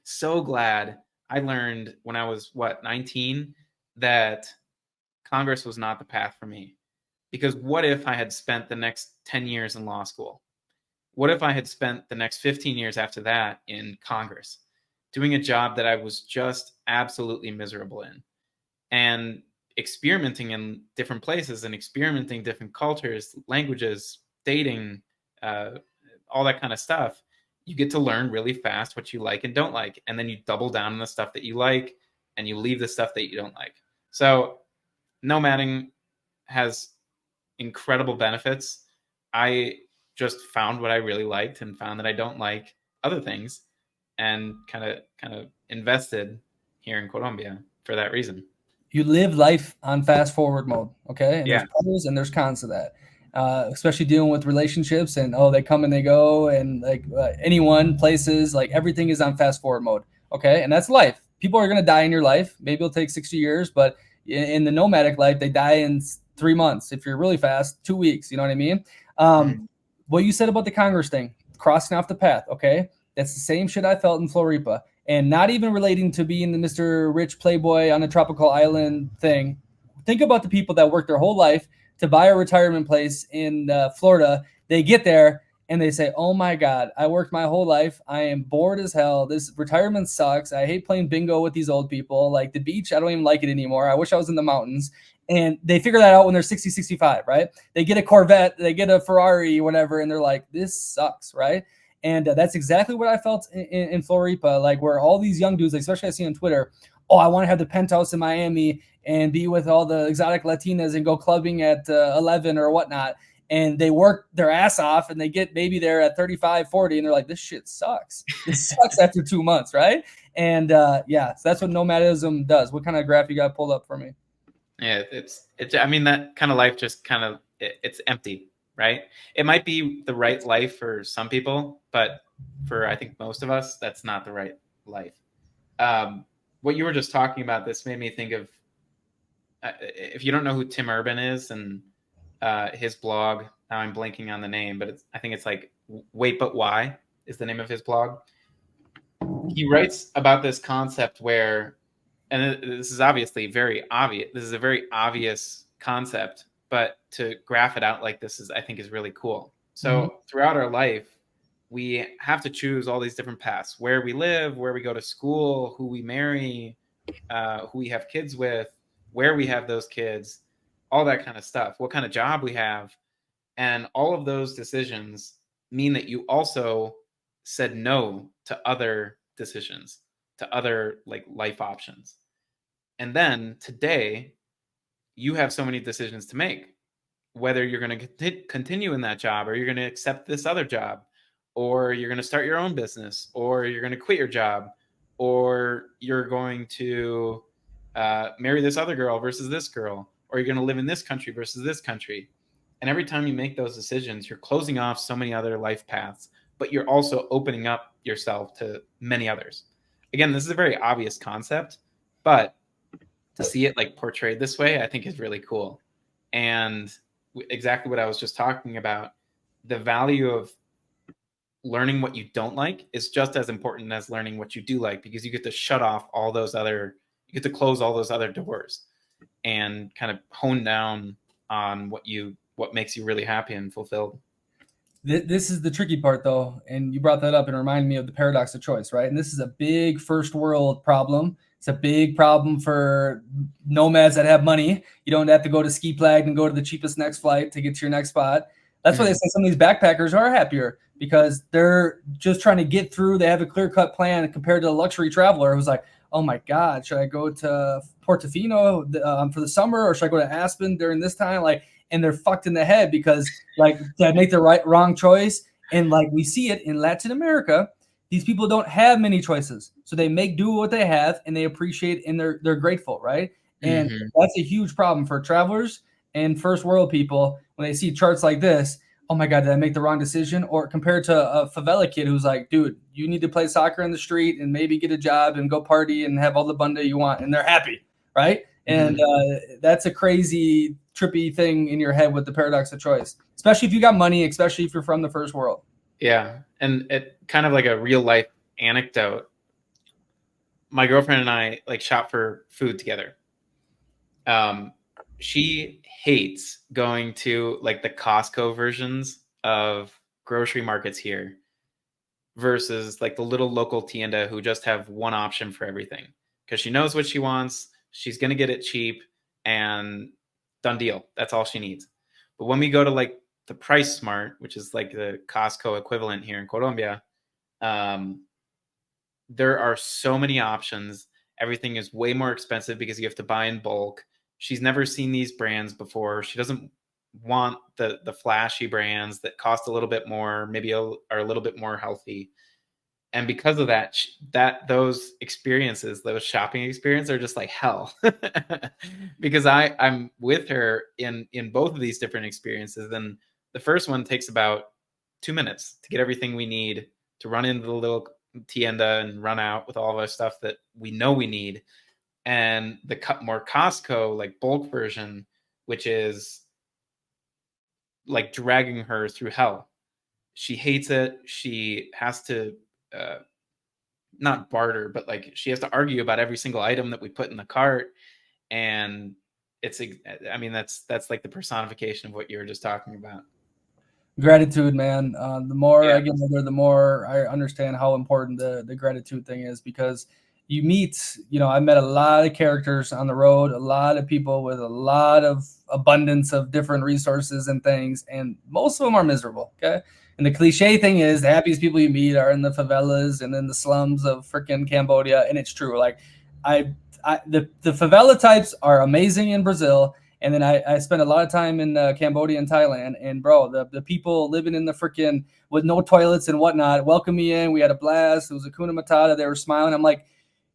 so glad I learned when I was 19 that Congress was not the path for me. Because what if I had spent the next 10 years in law school? What if I had spent the next 15 years after that in Congress doing a job that I was just absolutely miserable in and experimenting in different places and experimenting different cultures, languages, dating, all that kind of stuff? You get to learn really fast what you like and don't like. And then you double down on the stuff that you like and you leave the stuff that you don't like. So nomading has incredible benefits. I just found what I really liked and found that I don't like other things and kind of invested here in Colombia for that reason. You live life on fast forward mode, okay? And Yeah. there's pros and there's cons to that. Especially dealing with relationships and they come and they go and like anyone, places, like everything is on fast forward mode, okay? And that's life. people are going to die in your life. Maybe it'll take 60 years, but in the nomadic life, they die in 3 months. If you're really fast, 2 weeks. You know what I mean? What you said about the Congress thing, crossing off the path. Okay. That's the same shit I felt in Floripa, and not even relating to being the Mr. Rich Playboy on a tropical island thing. Think about the people that worked their whole life to buy a retirement place in Florida. They get there and they say, oh my God, I worked my whole life. I am bored as hell. This retirement sucks. I hate playing bingo with these old people. Like the beach, I don't even like it anymore. I wish I was in the mountains. And they figure that out when they're 60, 65, right? They get a Corvette, they get a Ferrari, whatever, and they're like, this sucks, right? And that's exactly what I felt in Floripa, like where all these young dudes, like, especially I see on Twitter, oh, I want to have the penthouse in Miami and be with all the exotic Latinas and go clubbing at 11 or whatnot. And they work their ass off and they get maybe there at 35, 40, and they're like, this shit sucks. This sucks after 2 months, right? And yeah, so that's what nomadism does. What kind of graph you got pulled up for me? Yeah, it's I mean, that kind of life just kind of it's empty, right? It might be the right life for some people, but for I think most of us, that's not the right life. What you were just talking about, this made me think of if you don't know who Tim Urban is and his blog. Now I'm blanking on the name, but I think it's like Wait But Why is the name of his blog. He writes about this concept where, and this is obviously very obvious. This is a very obvious concept, but to graph it out like this is, I think, is really cool. So throughout our life, we have to choose all these different paths: where we live, where we go to school, who we marry, who we have kids with, where we have those kids, all that kind of stuff, what kind of job we have. And all of those decisions mean that you also said no to other decisions, to other like life options. And then today, you have so many decisions to make, whether you're going to continue in that job, or you're going to accept this other job, or you're going to start your own business, or you're going to quit your job, or you're going to marry this other girl versus this girl, or you're going to live in this country versus this country. And every time you make those decisions, you're closing off so many other life paths, but you're also opening up yourself to many others. Again, this is a very obvious concept, but to see it like portrayed this way, I think is really cool. And exactly what I was just talking about, the value of learning what you don't like is just as important as learning what you do like, because you get to shut off all those other, you get to close all those other doors and kind of hone down on what makes you really happy and fulfilled. This is the tricky part, though, and you brought that up and reminded me of the paradox of choice, right? And this is a big first world problem. It's a big problem for nomads that have money. You don't have to go to Ski Flag and go to the cheapest next flight to get to your next spot. That's why they say some of these backpackers are happier, because they're just trying to get through. They have a clear-cut plan compared to a luxury traveler who's like, oh my God, should I go to Portofino for the summer, or should I go to Aspen during this time? Like, and they're fucked in the head because like they make the wrong choice. And like we see it in Latin America, these people don't have many choices. So they make do with what they have, and they appreciate, and they're grateful, right? And that's a huge problem for travelers and first world people when they see charts like this. Oh my God, did I make the wrong decision? Or compared to a favela kid who's like, dude, you need to play soccer in the street and maybe get a job and go party and have all the bunda you want, and they're happy, right? And that's a crazy, trippy thing in your head with the paradox of choice, especially if you got money, especially if you're from the first world. Yeah. And it kind of like a real life anecdote. My girlfriend and I like shop for food together. She hates going to like the Costco versions of grocery markets here versus like the little local tienda who just have one option for everything, because she knows what she wants. She's going to get it cheap and done deal. That's all she needs. But when we go to like the Price Smart, which is like the Costco equivalent here in Colombia, there are so many options. Everything is way more expensive because you have to buy in bulk. She's never seen these brands before. She doesn't want the flashy brands that cost a little bit more, maybe are a little bit more healthy. And because of that, those experiences, those shopping experiences are just like hell. Because I'm with her in both of these different experiences. And the first one takes about 2 minutes to get everything we need, to run into the little tienda and run out with all of our stuff that we know we need. And the more Costco, like bulk version, which is like dragging her through hell. She hates it. She has to not barter, but like she has to argue about every single item that we put in the cart. And it's, I mean, that's like the personification of what you were just talking about. Gratitude, man. The more Yeah. I get older, the more I understand how important the gratitude thing is, because you meet, I met a lot of characters on the road, a lot of people with a lot of abundance of different resources and things, and most of them are miserable. Okay. And the cliche thing is the happiest people you meet are in the favelas and in the slums of freaking Cambodia. And it's true. Like the favela types are amazing in Brazil. And then I spent a lot of time in Cambodia and Thailand. And bro, the people living in the freaking with no toilets and whatnot welcomed me in. We had a blast. It was a Kuna Matata. They were smiling. I'm like,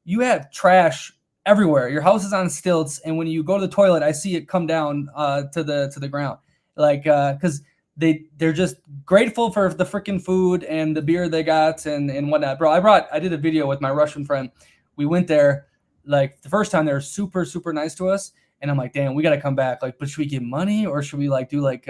you have trash everywhere. Your house is on stilts, and when you go to the toilet, I see it come down to the ground, like because they're just grateful for the freaking food and the beer they got and whatnot. Bro, I did a video with my Russian friend. We went there, like the first time they were super super nice to us, and I'm like, damn, we got to come back. Like, but should we give money or should we like do like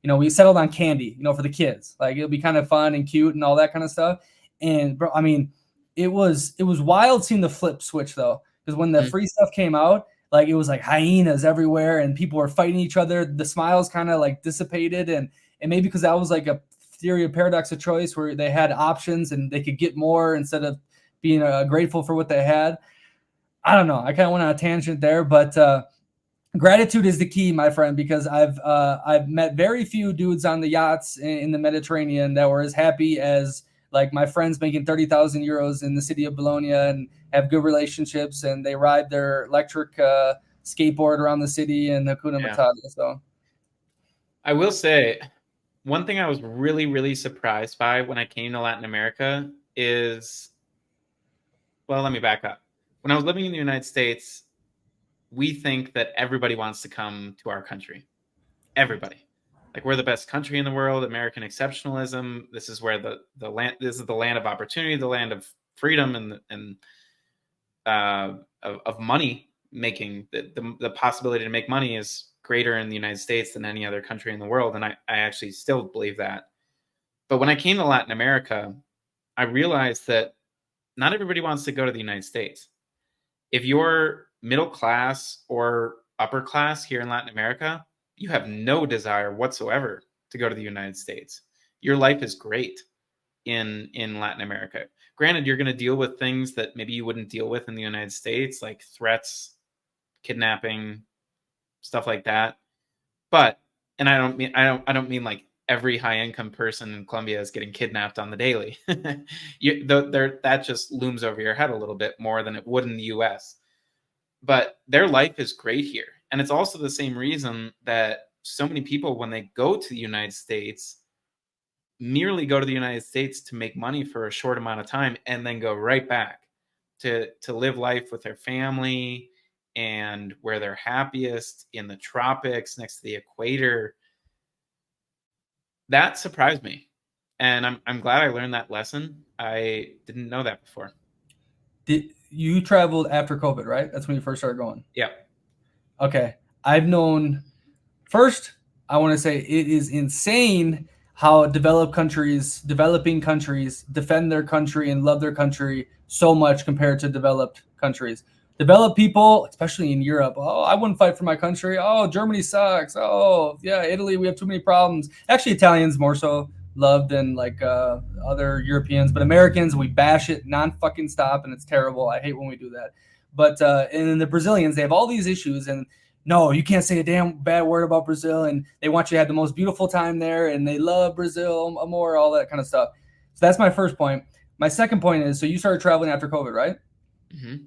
we settled on candy, for the kids. Like it'll be kind of fun and cute and all that kind of stuff. And bro, I mean, it was wild seeing the flip switch though, because when the free stuff came out, like it was like hyenas everywhere and people were fighting each other. The smiles kind of like dissipated, and maybe because that was like a theory of paradox of choice where they had options and they could get more instead of being grateful for what they had. I don't know. I kind of went on a tangent there, but gratitude is the key, my friend, because I've met very few dudes on the yachts in the Mediterranean that were as happy as like my friends making 30,000 euros in the city of Bologna and have good relationships, and they ride their electric skateboard around the city in Hakuna Matata. So I will say one thing I was really, really surprised by when I came to Latin America is, well, let me back up. When I was living in the United States, we think that everybody wants to come to our country. Everybody. Like we're the best country in the world, American exceptionalism. This is where the land, this is the land of opportunity, the land of freedom and of money making. The possibility to make money is greater in the United States than any other country in the world. And I actually still believe that. But when I came to Latin America, I realized that not everybody wants to go to the United States. If you're middle class or upper class here in Latin America, you have no desire whatsoever to go to the United States. Your life is great in Latin America. Granted, you're going to deal with things that maybe you wouldn't deal with in the United States, like threats, kidnapping, stuff like that. But, and I don't mean like every high income person in Colombia is getting kidnapped on the daily. That just looms over your head a little bit more than it would in the US. But their life is great here. And it's also the same reason that so many people, when they go to the United States, merely go to the United States to make money for a short amount of time and then go right back to live life with their family and where they're happiest in the tropics next to the equator. That surprised me. And I'm glad I learned that lesson. I didn't know that before. You traveled after COVID, right? That's when you first started going. Yeah. Okay. I've known first, I want to say it is insane how developing countries defend their country and love their country so much compared to developed countries. Developed people, especially in Europe, oh, I wouldn't fight for my country. Oh, Germany sucks. Oh, yeah, Italy, we have too many problems. Actually, Italians more so loved than like other Europeans, but Americans, we bash it non-fucking stop, and it's terrible. I hate when we do that. But and then the Brazilians, they have all these issues, and no, you can't say a damn bad word about Brazil, and they want you to have the most beautiful time there, and they love Brazil more, all that kind of stuff. So that's my first point. My second point is, so you started traveling after COVID, right? Mm-hmm.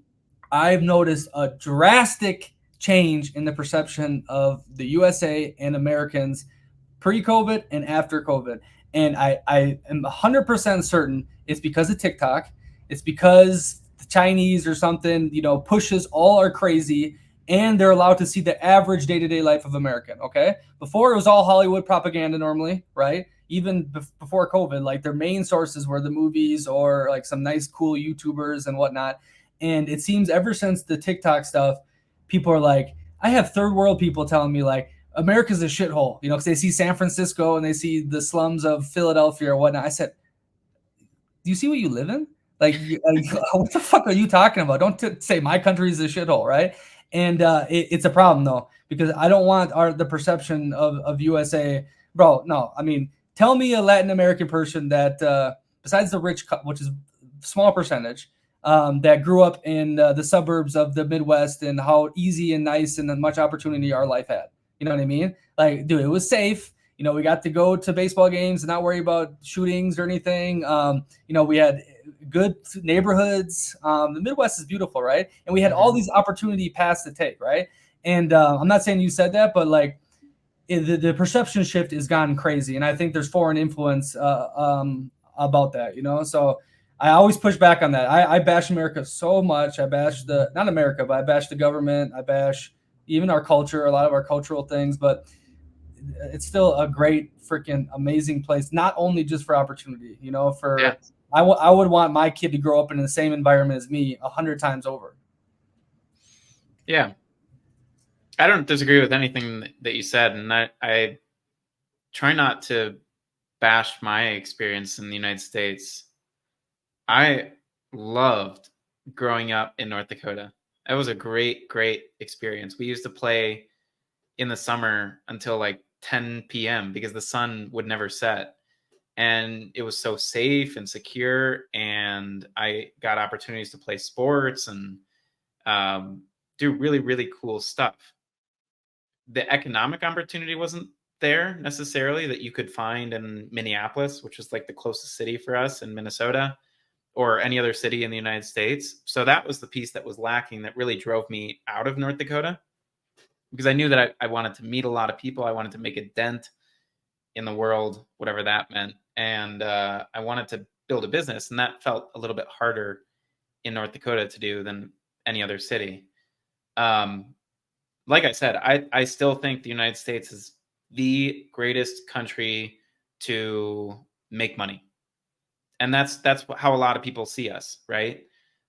I've noticed a drastic change in the perception of the USA and Americans pre-COVID and after COVID. And I am 100% certain it's because of TikTok. It's because the Chinese or something, pushes all are crazy, and they're allowed to see the average day-to-day life of American, okay? Before, it was all Hollywood propaganda normally, right? even before COVID, like their main sources were the movies or like some nice, cool YouTubers and whatnot. And it seems ever since the TikTok stuff, people are like, I have third world people telling me like America's a shithole, you know, because they see San Francisco and they see the slums of Philadelphia or whatnot. I said, do you see what you live in? Like, what the fuck are you talking about? Don't say my country is a shithole, right? And it's a problem though, because I don't want the perception of USA, bro. No, I mean, tell me a Latin American person that besides the rich, which is small percentage, that grew up in the suburbs of the Midwest and how easy and nice and much opportunity our life had. You know what I mean? Like, dude, it was safe. You know, we got to go to baseball games and not worry about shootings or anything. You know, we had good neighborhoods. The Midwest is beautiful, right? And we had all these opportunity paths to take, right? And I'm not saying you said that, but like the perception shift has gone crazy. And I think there's foreign influence about that, you know? So I always push back on that. I bash America so much. I bash not America, but I bash the government. I bash even our culture, a lot of our cultural things, but it's still a great freaking amazing place, not only just for opportunity, you know, for I would want my kid to grow up in the same environment as me 100 times over. Yeah, I don't disagree with anything that you said, and I try not to bash my experience in the United States. I loved growing up in North Dakota. It was a great experience. We used to play in the summer until like 10 p.m. because the sun would never set. And it was so safe and secure. And I got opportunities to play sports and do really cool stuff. The economic opportunity wasn't there necessarily that you could find in Minneapolis, which was like the closest city for us in Minnesota, or any other city in the United States. So that was the piece that was lacking that really drove me out of North Dakota, because I knew that I wanted to meet a lot of people. I wanted to make a dent in the world, whatever that meant. And I wanted to build a business. And that felt a little bit harder in North Dakota to do than any other city. Like I said, I still think the United States is the greatest country to make money. And that's how a lot of people see us, right?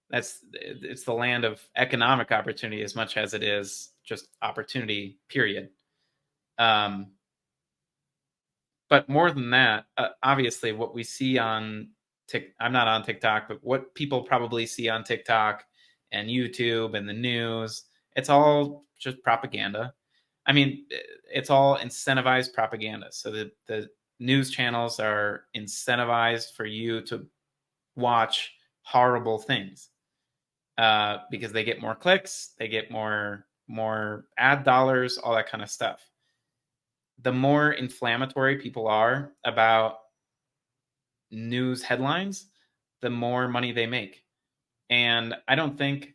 It's the land of economic opportunity as much as it is just opportunity, period. But more than that, obviously what we see on I'm not on TikTok, but what people probably see on TikTok and YouTube and the news, it's all just propaganda. I mean, it's all incentivized propaganda. So the news channels are incentivized for you to watch horrible things because they get more clicks, they get more ad dollars, all that kind of stuff. The more inflammatory people are about news headlines, the more money they make. And I don't think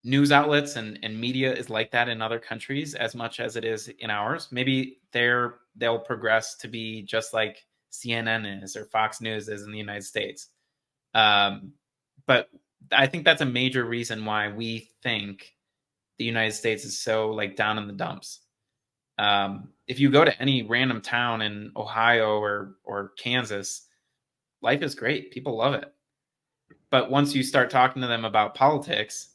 news outlets and media is like that in other countries as much as it is in ours. Maybe they'll progress to be just like CNN is or Fox News is in the United States. But I think that's a major reason why we think the United States is so like down in the dumps. If you go to any random town in Ohio or Kansas, life is great. People love it. But once you start talking to them about politics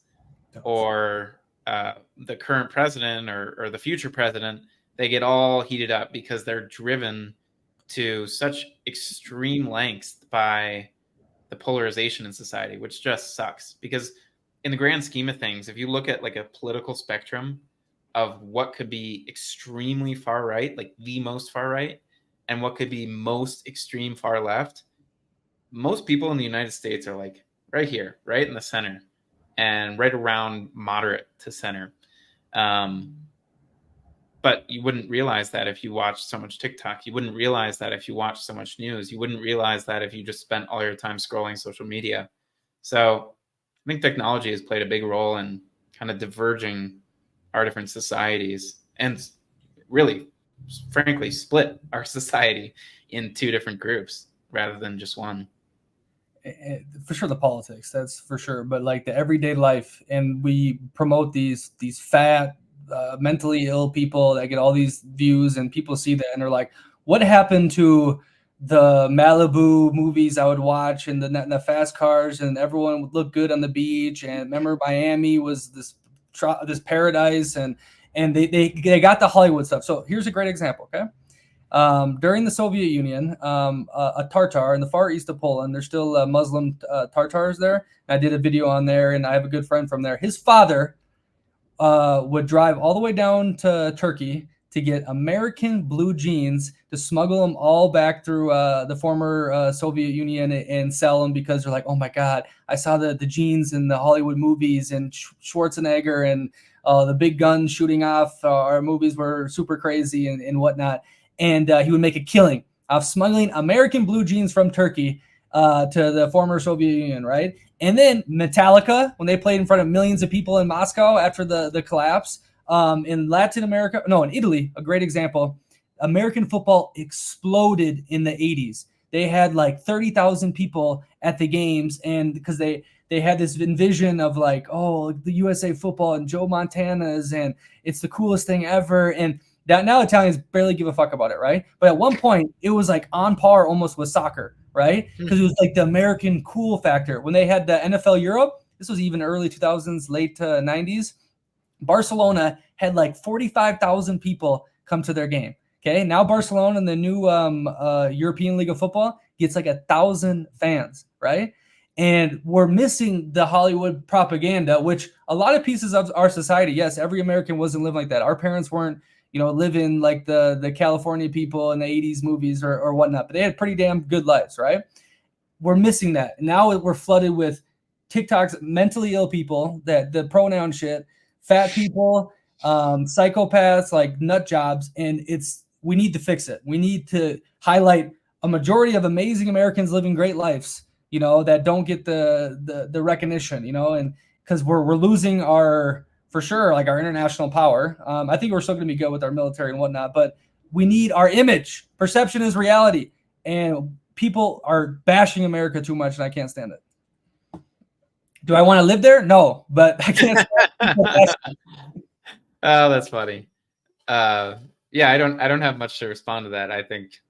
or the current president or the future president, they get all heated up because they're driven to such extreme lengths by the polarization in society, which just sucks. Because in the grand scheme of things, if you look at like a political spectrum of what could be extremely far right, like the most far right, and what could be most extreme far left, most people in the United States are like right here, right in the center, and right around moderate to center. But you wouldn't realize that if you watched so much TikTok. You wouldn't realize that if you watched so much news. You wouldn't realize that if you just spent all your time scrolling social media. So I think technology has played a big role in kind of diverging our different societies and really, frankly, split our society in two different groups rather than just one. For sure, the politics, that's for sure, but like the everyday life, and we promote these fat mentally ill people that get all these views, and people see that and they're like, what happened to the Malibu movies I would watch, and the fast cars, and everyone would look good on the beach, and remember Miami was this paradise, and they got the Hollywood stuff. So here's a great example, okay? During the Soviet Union, a Tartar in the far east of Poland, there's still Muslim Tartars there. I did a video on there, and I have a good friend from there. His father would drive all the way down to Turkey to get American blue jeans to smuggle them all back through the former Soviet Union and sell them, because they're like, oh my God, I saw the jeans in the Hollywood movies, and Schwarzenegger and the big guns shooting off our movies were super crazy and whatnot. And he would make a killing of smuggling American blue jeans from Turkey to the former Soviet Union, right? And then Metallica, when they played in front of millions of people in Moscow after the collapse, in Latin America, no, in Italy, a great example, American football exploded in the 80s. They had like 30,000 people at the games, and because they had this vision of like, oh, the USA football and Joe Montana's, and it's the coolest thing ever. And that now Italians barely give a fuck about it, right? But at one point, it was like on par almost with soccer, right? Because it was like the American cool factor. When they had the NFL Europe, this was even early 2000s, late 90s, Barcelona had like 45,000 people come to their game. Okay, now Barcelona in the new European League of Football gets like 1,000 fans, right? And we're missing the Hollywood propaganda, which a lot of pieces of our society, yes, every American wasn't living like that. Our parents weren't, living like the California people in the 80s movies or whatnot, but they had pretty damn good lives, right? We're missing that. Now we're flooded with TikToks, mentally ill people, that the pronoun shit, fat people, psychopaths, like nut jobs, and we need to fix it. We need to highlight a majority of amazing Americans living great lives, that don't get the recognition, and because we're losing for sure, like our international power. I think we're still going to be good with our military and whatnot, but we need our image. Perception is reality, and people are bashing America too much, and I can't stand it. Do I want to live there? No, but I can't stand it. Oh, that's funny. Yeah, I don't have much to respond to that. I think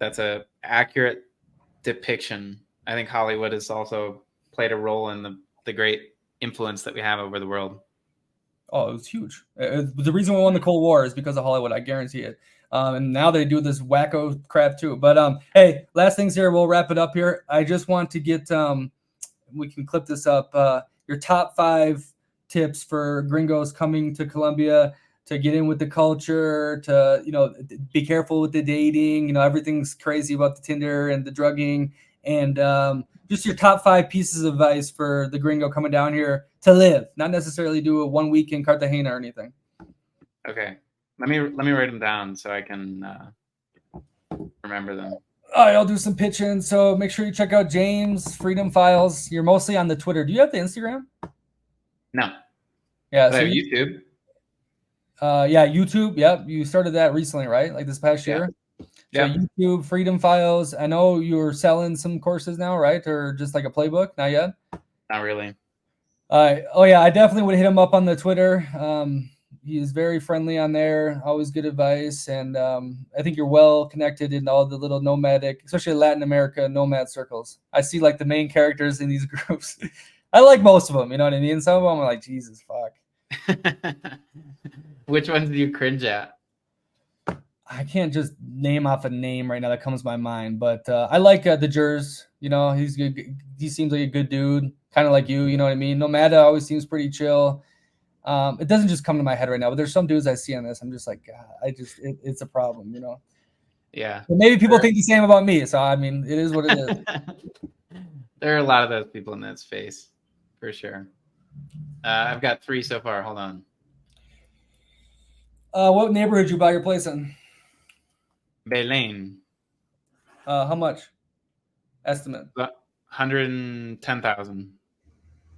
that's a accurate depiction. I think Hollywood has also played a role in the great influence that we have over the world. Oh, it was huge. The reason we won the Cold War is because of Hollywood. I guarantee it. And now they do this wacko crap too. But hey, last things here. We'll wrap it up here. I just want to get we can clip this up. Your top 5 tips for gringos coming to Colombia to get in with the culture, to be careful with the dating. Everything's crazy about the Tinder and the drugging, and just your top 5 pieces of advice for the gringo coming down here to live, not necessarily do a 1 week in Cartagena or anything. Okay, let me write them down so I can remember them. All right, I'll do some pitching. So make sure you check out James Freedom Files. You're mostly on the Twitter. Do you have the Instagram? No. Yeah. So I have YouTube. Yeah, YouTube. Yep. You started that recently, right? Like this past year. So YouTube, Freedom Files. I know you're selling some courses now, right? Or just like a playbook? Not yet? Not really. Oh yeah, I definitely would hit him up on the Twitter. He is very friendly on there, always good advice. And I think you're well connected in all the little nomadic, especially Latin America nomad circles. I see like the main characters in these groups. I like most of them, you know what I mean? Some of them are like, Jesus, fuck. Which ones do you cringe at? I can't just name off a name right now that comes to my mind, but I like the Jers. He's good. He seems like a good dude, kind of like you. You know what I mean? Nomad always seems pretty chill. It doesn't just come to my head right now, but there's some dudes I see on this. I'm just like, God, it's a problem, Yeah. But maybe people think the same about me. So I mean, it is what it is. There are a lot of those people in that space, for sure. I've got 3 so far. Hold on. What neighborhood you buy your place in? Belén. How much? Estimate? 110,000.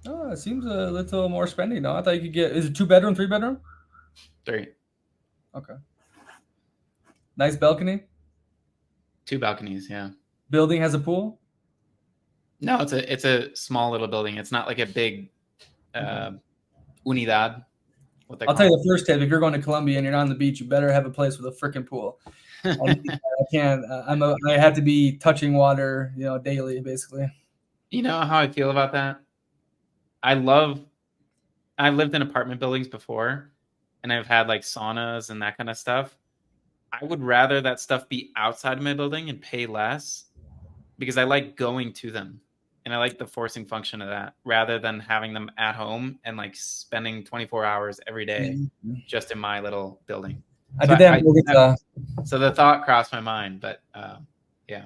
Oh, it seems a little more spending. No, I thought you could get. Is it 2 bedroom, 3 bedroom? 3. Okay. Nice balcony. 2 balconies. Yeah. Building has a pool. No, it's a small little building. It's not like a big unidad. what they I'll call tell you the first tip: if you're going to Colombia and you're not on the beach, you better have a place with a freaking pool. I can't. I have to be touching water, daily, basically. You know how I feel about that? I've lived in apartment buildings before, and I've had like saunas and that kind of stuff. I would rather that stuff be outside of my building and pay less, because I like going to them and I like the forcing function of that, rather than having them at home and like spending 24 hours every day just in my little building. I did that in Bogota. So the thought crossed my mind, but yeah.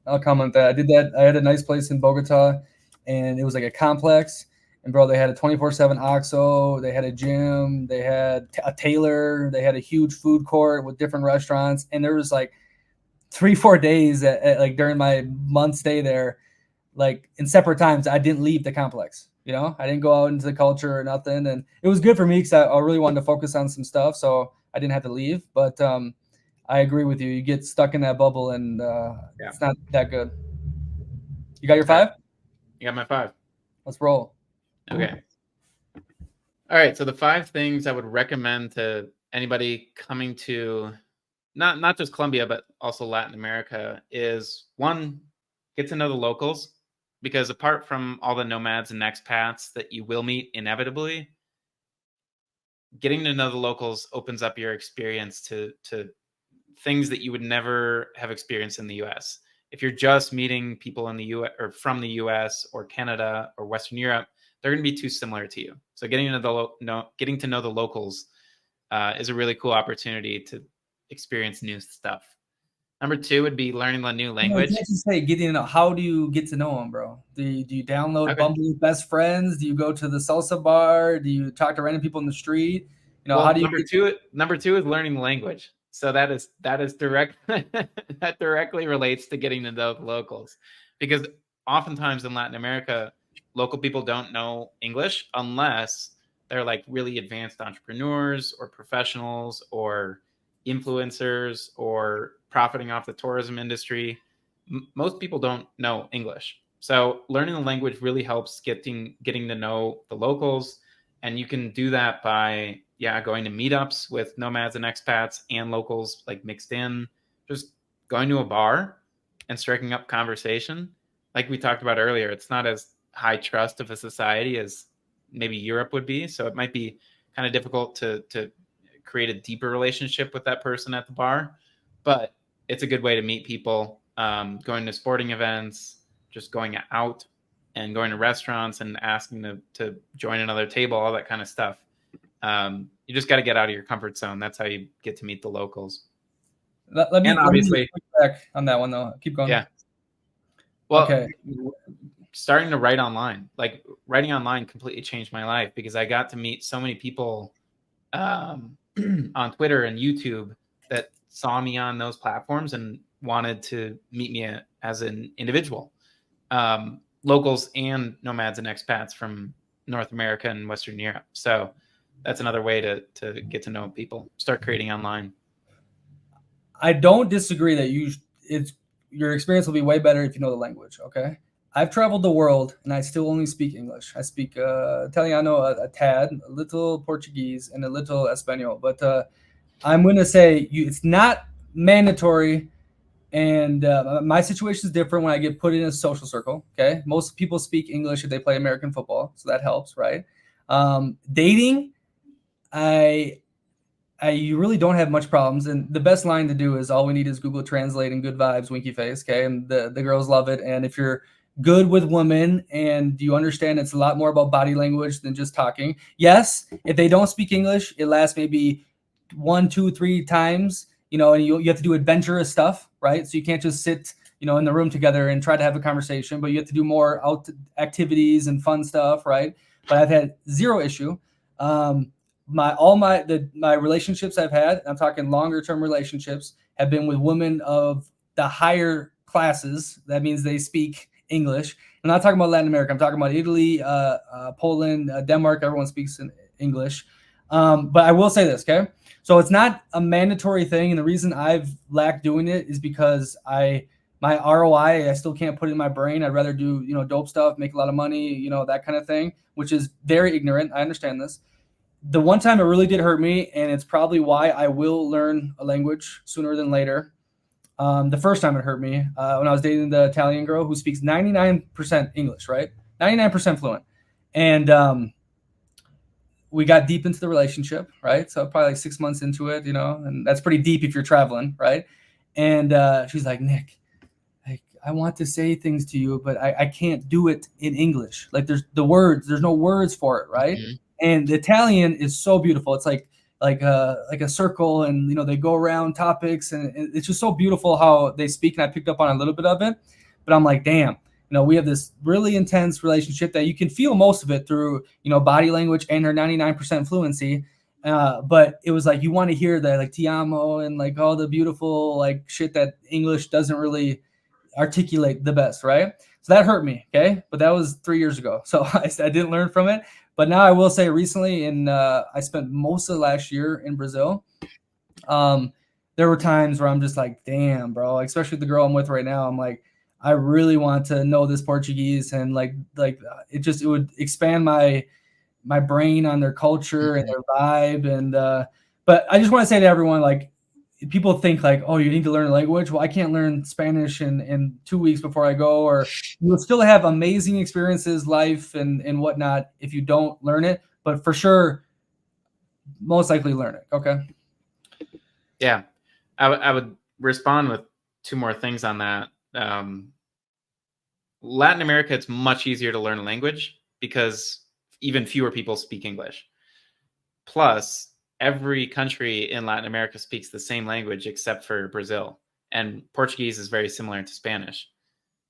I'll comment that. I did that. I had a nice place in Bogota, and it was like a complex. And bro, they had a 24/7 OXXO. They had a gym. They had a tailor. They had a huge food court with different restaurants. And there was like 3-4 days like during my month stay there, like in separate times, I didn't leave the complex. I didn't go out into the culture or nothing. And it was good for me because I really wanted to focus on some stuff. So I didn't have to leave. But I agree with you. You get stuck in that bubble, and it's not that good. You got your 5? You got my 5. Let's roll. Okay. All right. So the 5 things I would recommend to anybody coming to not just Colombia, but also Latin America is, 1, get to know the locals, because apart from all the nomads and expats that you will meet inevitably, getting to know the locals opens up your experience to things that you would never have experienced in the US. If you're just meeting people in the US or from the US or Canada or Western Europe, they're going to be too similar to you. So getting to know the locals is a really cool opportunity to experience new stuff. Number 2 would be learning a new language. You can't just say getting to know. How do you get to know them, bro? Do you download Bumble with best friends? Do you go to the salsa bar? Do you talk to random people in the street? How do you? Number two is learning the language. So that is direct. That directly relates to getting to know the locals, because oftentimes in Latin America, local people don't know English unless they're like really advanced entrepreneurs or professionals or influencers or profiting off the tourism industry. Most people don't know English. So learning the language really helps getting to know the locals. And you can do that by, going to meetups with nomads and expats and locals, like mixed in, just going to a bar and striking up conversation. Like we talked about earlier, it's not as high trust of a society as maybe Europe would be. So it might be kind of difficult to create a deeper relationship with that person at the bar, but it's a good way to meet people. Going to sporting events, just going out and going to restaurants and asking to join another table, all that kind of stuff. You just got to get out of your comfort zone. That's how you get to meet the locals. Let me back on that one though. Keep going. Yeah. Well, okay. Starting to write online, like writing online completely changed my life, because I got to meet so many people on Twitter and YouTube that saw me on those platforms and wanted to meet me as an individual. Locals and nomads and expats from North America and Western Europe. So that's another way to get to know people. Start creating online. I don't disagree that your experience will be way better if you know the language. Okay, I've traveled the world and I still only speak English. I speak Italiano a tad, a little Portuguese, and a little Espanol. But I'm going to say it's not mandatory. And my situation is different when I get put in a social circle. Okay, most people speak English if they play American football, so that helps, right? Dating, you really don't have much problems, and the best line to do is all we need is Google Translate and good vibes, winky face. Okay, and the girls love it. And if you're good with women and you understand it's a lot more about body language than just talking. Yes, if they don't speak English, it lasts maybe 1, 2, 3 times. And you have to do adventurous stuff, right? So you can't just sit, in the room together and try to have a conversation, but you have to do more out activities and fun stuff, right? But I've had zero issue. My relationships I've had, I'm talking longer term relationships, have been with women of the higher classes. That means they speak English. I'm not talking about Latin America. I'm talking about Italy, Poland, Denmark. Everyone speaks in English. But I will say this, okay? So it's not a mandatory thing, and the reason I've lacked doing it is because my ROI, I still can't put it in my brain. I'd rather do, dope stuff, make a lot of money, that kind of thing, which is very ignorant. I understand this. The one time it really did hurt me, and it's probably why I will learn a language sooner than later. The first time it hurt me when I was dating the Italian girl who speaks 99% English, right? 99% fluent. And we got deep into the relationship, right? So probably like 6 months into it, and that's pretty deep if you're traveling, right? And she's like, Nick, like, I want to say things to you, but I can't do it in English. Like there's no words for it, right? Mhm. And the Italian is so beautiful. It's like a circle, and they go around topics, and it's just so beautiful how they speak. And I picked up on a little bit of it, but I'm like, damn, we have this really intense relationship that you can feel most of it through body language and her 99% fluency. But it was like you want to hear that like ti amo and like all the beautiful like shit that English doesn't really articulate the best, right? So that hurt me, okay? But that was 3 years ago, so I didn't learn from it. But now I will say recently, I spent most of last year in Brazil. Um, there were times where I'm just like, damn, bro, especially the girl I'm with right now. I'm like, I really want to know this Portuguese, and it would expand my brain on their culture and Mhm. their vibe. And but I just want to say to everyone, like, people think like, oh, you need to learn a language. Well, I can't learn Spanish in 2 weeks before I go, or you will still have amazing experiences, life and whatnot if you don't learn it. But for sure, most likely learn it. Okay. Yeah, I would respond with two more things on that. Latin America, it's much easier to learn a language because even fewer people speak English. Plus, every country in Latin America speaks the same language except for Brazil. And Portuguese is very similar to Spanish.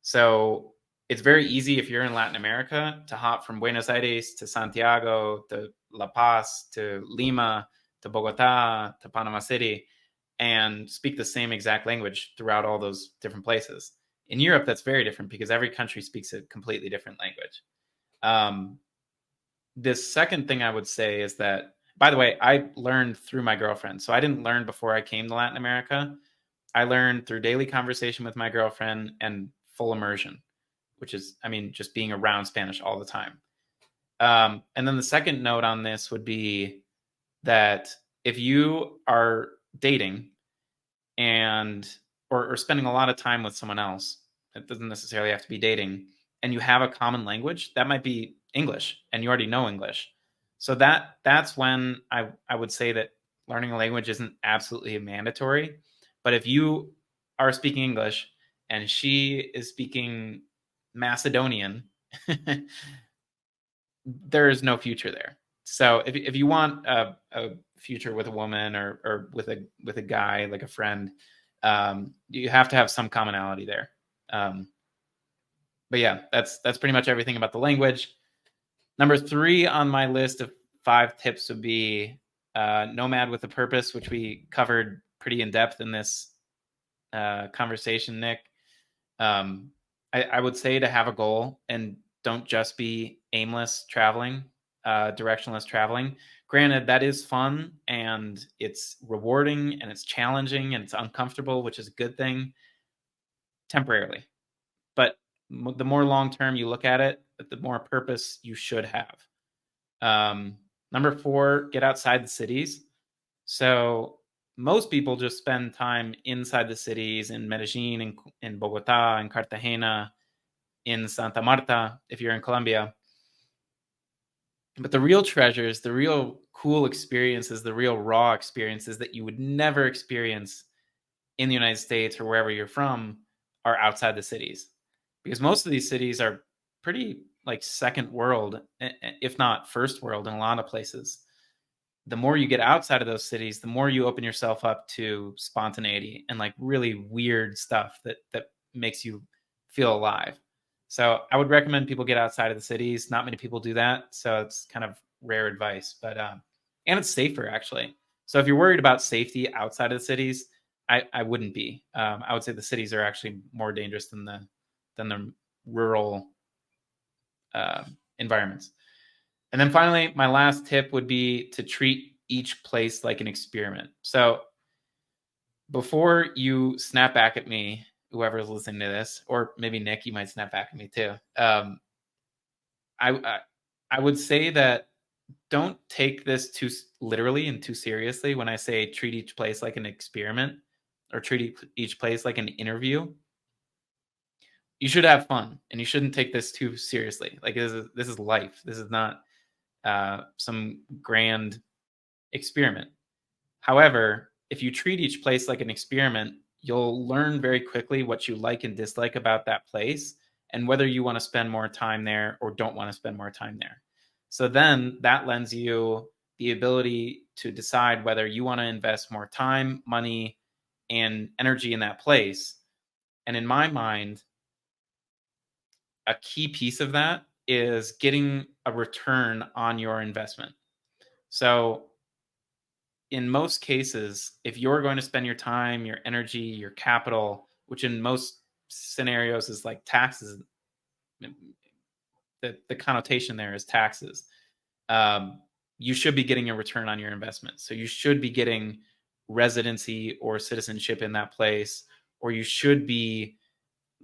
So it's very easy if you're in Latin America to hop from Buenos Aires to Santiago to La Paz to Lima to Bogota to Panama City and speak the same exact language throughout all those different places. In Europe, that's very different because every country speaks a completely different language. Um, the second thing I would say is that, by the way, I learned through my girlfriend. So I didn't learn before I came to Latin America. I learned through daily conversation with my girlfriend and full immersion, which is, I mean, just being around Spanish all the time. And then the second note on this would be that if you are dating and or spending a lot of time with someone else, it doesn't necessarily have to be dating, and you have a common language, that might be English, and you already know English. So that's when I would say that learning a language isn't absolutely mandatory. But if you are speaking English and she is speaking Macedonian, there is no future there. So if you want a future with a woman or with a guy like a friend, you have to have some commonality there. Um, but yeah, that's pretty much everything about the language. Number 3 on my list of 5 tips would be Nomad with a purpose, which we covered pretty in depth in this conversation, Nick. I would say to have a goal and don't just be aimless traveling, directionless traveling. Granted, that is fun and it's rewarding and it's challenging and it's uncomfortable, which is a good thing temporarily. But the more long term you look at it, the more purpose you should have. Number 4, get outside the cities. So most people just spend time inside the cities in Medellin, in Bogota, in Cartagena, in Santa Marta, if you're in Colombia. But the real treasures, the real cool experiences, the real raw experiences that you would never experience in the United States or wherever you're from are outside the cities. Because most of these cities are pretty like second world, if not first world in a lot of places. The more you get outside of those cities, the more you open yourself up to spontaneity and like really weird stuff that makes you feel alive. So I would recommend people get outside of the cities. Not many people do that, so it's kind of rare advice, but and it's safer actually. So if you're worried about safety outside of the cities, I wouldn't be. I would say the cities are actually more dangerous than the rural environments. And then finally, my last tip would be to treat each place like an experiment. So before you snap back at me, whoever's listening to this, or maybe Nick, you might snap back at me too. I would say that don't take this too literally and too seriously when I say treat each place like an experiment or treat each place like an interview. You should have fun, and you shouldn't take this too seriously. Like this is life. This is not some grand experiment. However, if you treat each place like an experiment, you'll learn very quickly what you like and dislike about that place and whether you want to spend more time there or don't want to spend more time there. So then that lends you the ability to decide whether you want to invest more time, money, and energy in that place. And in my mind, a key piece of that is getting a return on your investment. So in most cases, if you're going to spend your time, your energy, your capital, which in most scenarios is like taxes, the connotation there is taxes, you should be getting a return on your investment. So you should be getting residency or citizenship in that place, or you should be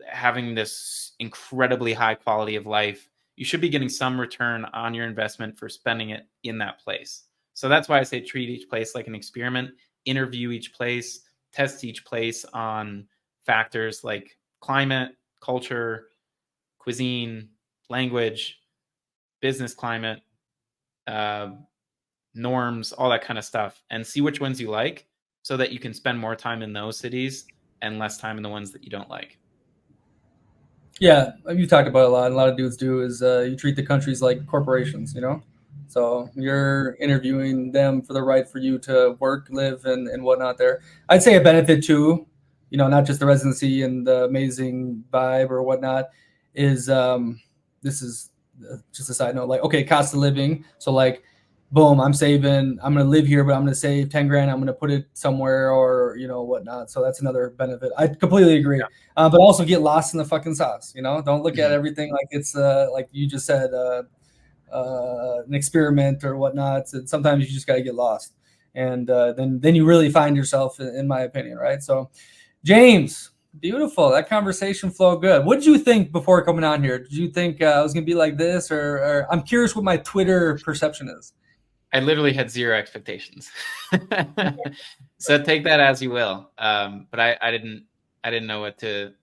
having this incredibly high quality of life. You should be getting some return on your investment for spending it in that place. So that's why I say treat each place like an experiment, interview each place, test each place on factors like climate, culture, cuisine, language, business climate, norms, all that kind of stuff, and see which ones you like so that you can spend more time in those cities and less time in the ones that you don't like. Yeah, you talked about it a lot, and a lot of dudes do, is you treat the countries like corporations, you know? So you're interviewing them for the right for you to work, live, and whatnot there. I'd say a benefit too, you know, not just the residency and the amazing vibe or whatnot, is this is just a side note, like, okay, cost of living. So like, boom, I'm saving, I'm going to live here, but I'm going to save 10 grand. I'm going to put it somewhere or, you know, whatnot. So that's another benefit. I completely agree. Yeah. But also get lost in the fucking sauce, you know, don't look at Mhm. everything like it's like you just said, an experiment or whatnot. And sometimes you just got to get lost. And then you really find yourself, in my opinion. Right. So James, beautiful. That conversation flowed good. What did you think before coming on here? Did you think I was going to be like this, or I'm curious what my Twitter perception is? I literally had zero expectations. So take that as you will. But I didn't know what to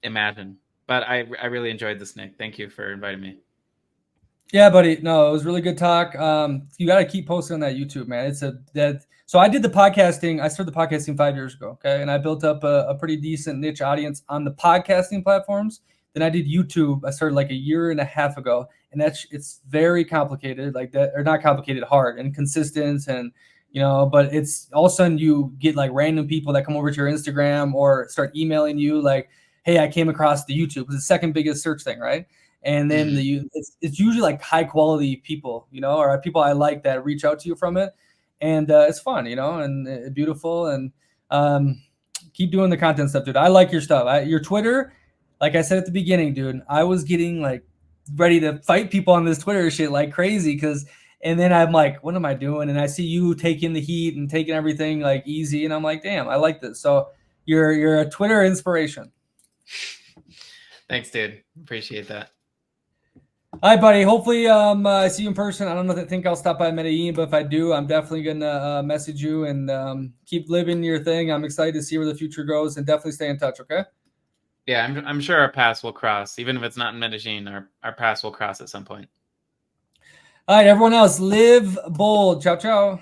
imagine. But I really enjoyed this, Nick. Thank you for inviting me. Yeah, buddy. No, it was really good talk. You got to keep posting on that YouTube, man. So I did the podcasting. I started the podcasting 5 years ago. Okay. And I built up a pretty decent niche audience on the podcasting platforms. Then I did YouTube. I started like a year and a half ago, and it's very complicated, like that, or not complicated, hard and consistent. And, you know, but it's all of a sudden you get like random people that come over to your Instagram or start emailing you like, hey, I came across the YouTube. It's the second biggest search thing. Right. And then it's usually like high quality people, you know, or people I like that reach out to you from it. And it's fun, you know, and beautiful. And keep doing the content stuff, dude. I like your stuff. Your Twitter, like I said at the beginning, dude, I was getting like ready to fight people on this Twitter shit like crazy and then I'm like, what am I doing? And I see you taking the heat and taking everything like easy. And I'm like, damn, I like this. So you're a Twitter inspiration. Thanks, dude. Appreciate that. All right, buddy. Hopefully, I see you in person. I don't know if I think I'll stop by Medellin, but if I do, I'm definitely gonna message you and keep living your thing. I'm excited to see where the future goes, and definitely stay in touch. Okay. Yeah, I'm sure our paths will cross, even if it's not in Medellin. Our paths will cross at some point. All right, everyone else, live bold. Ciao, ciao.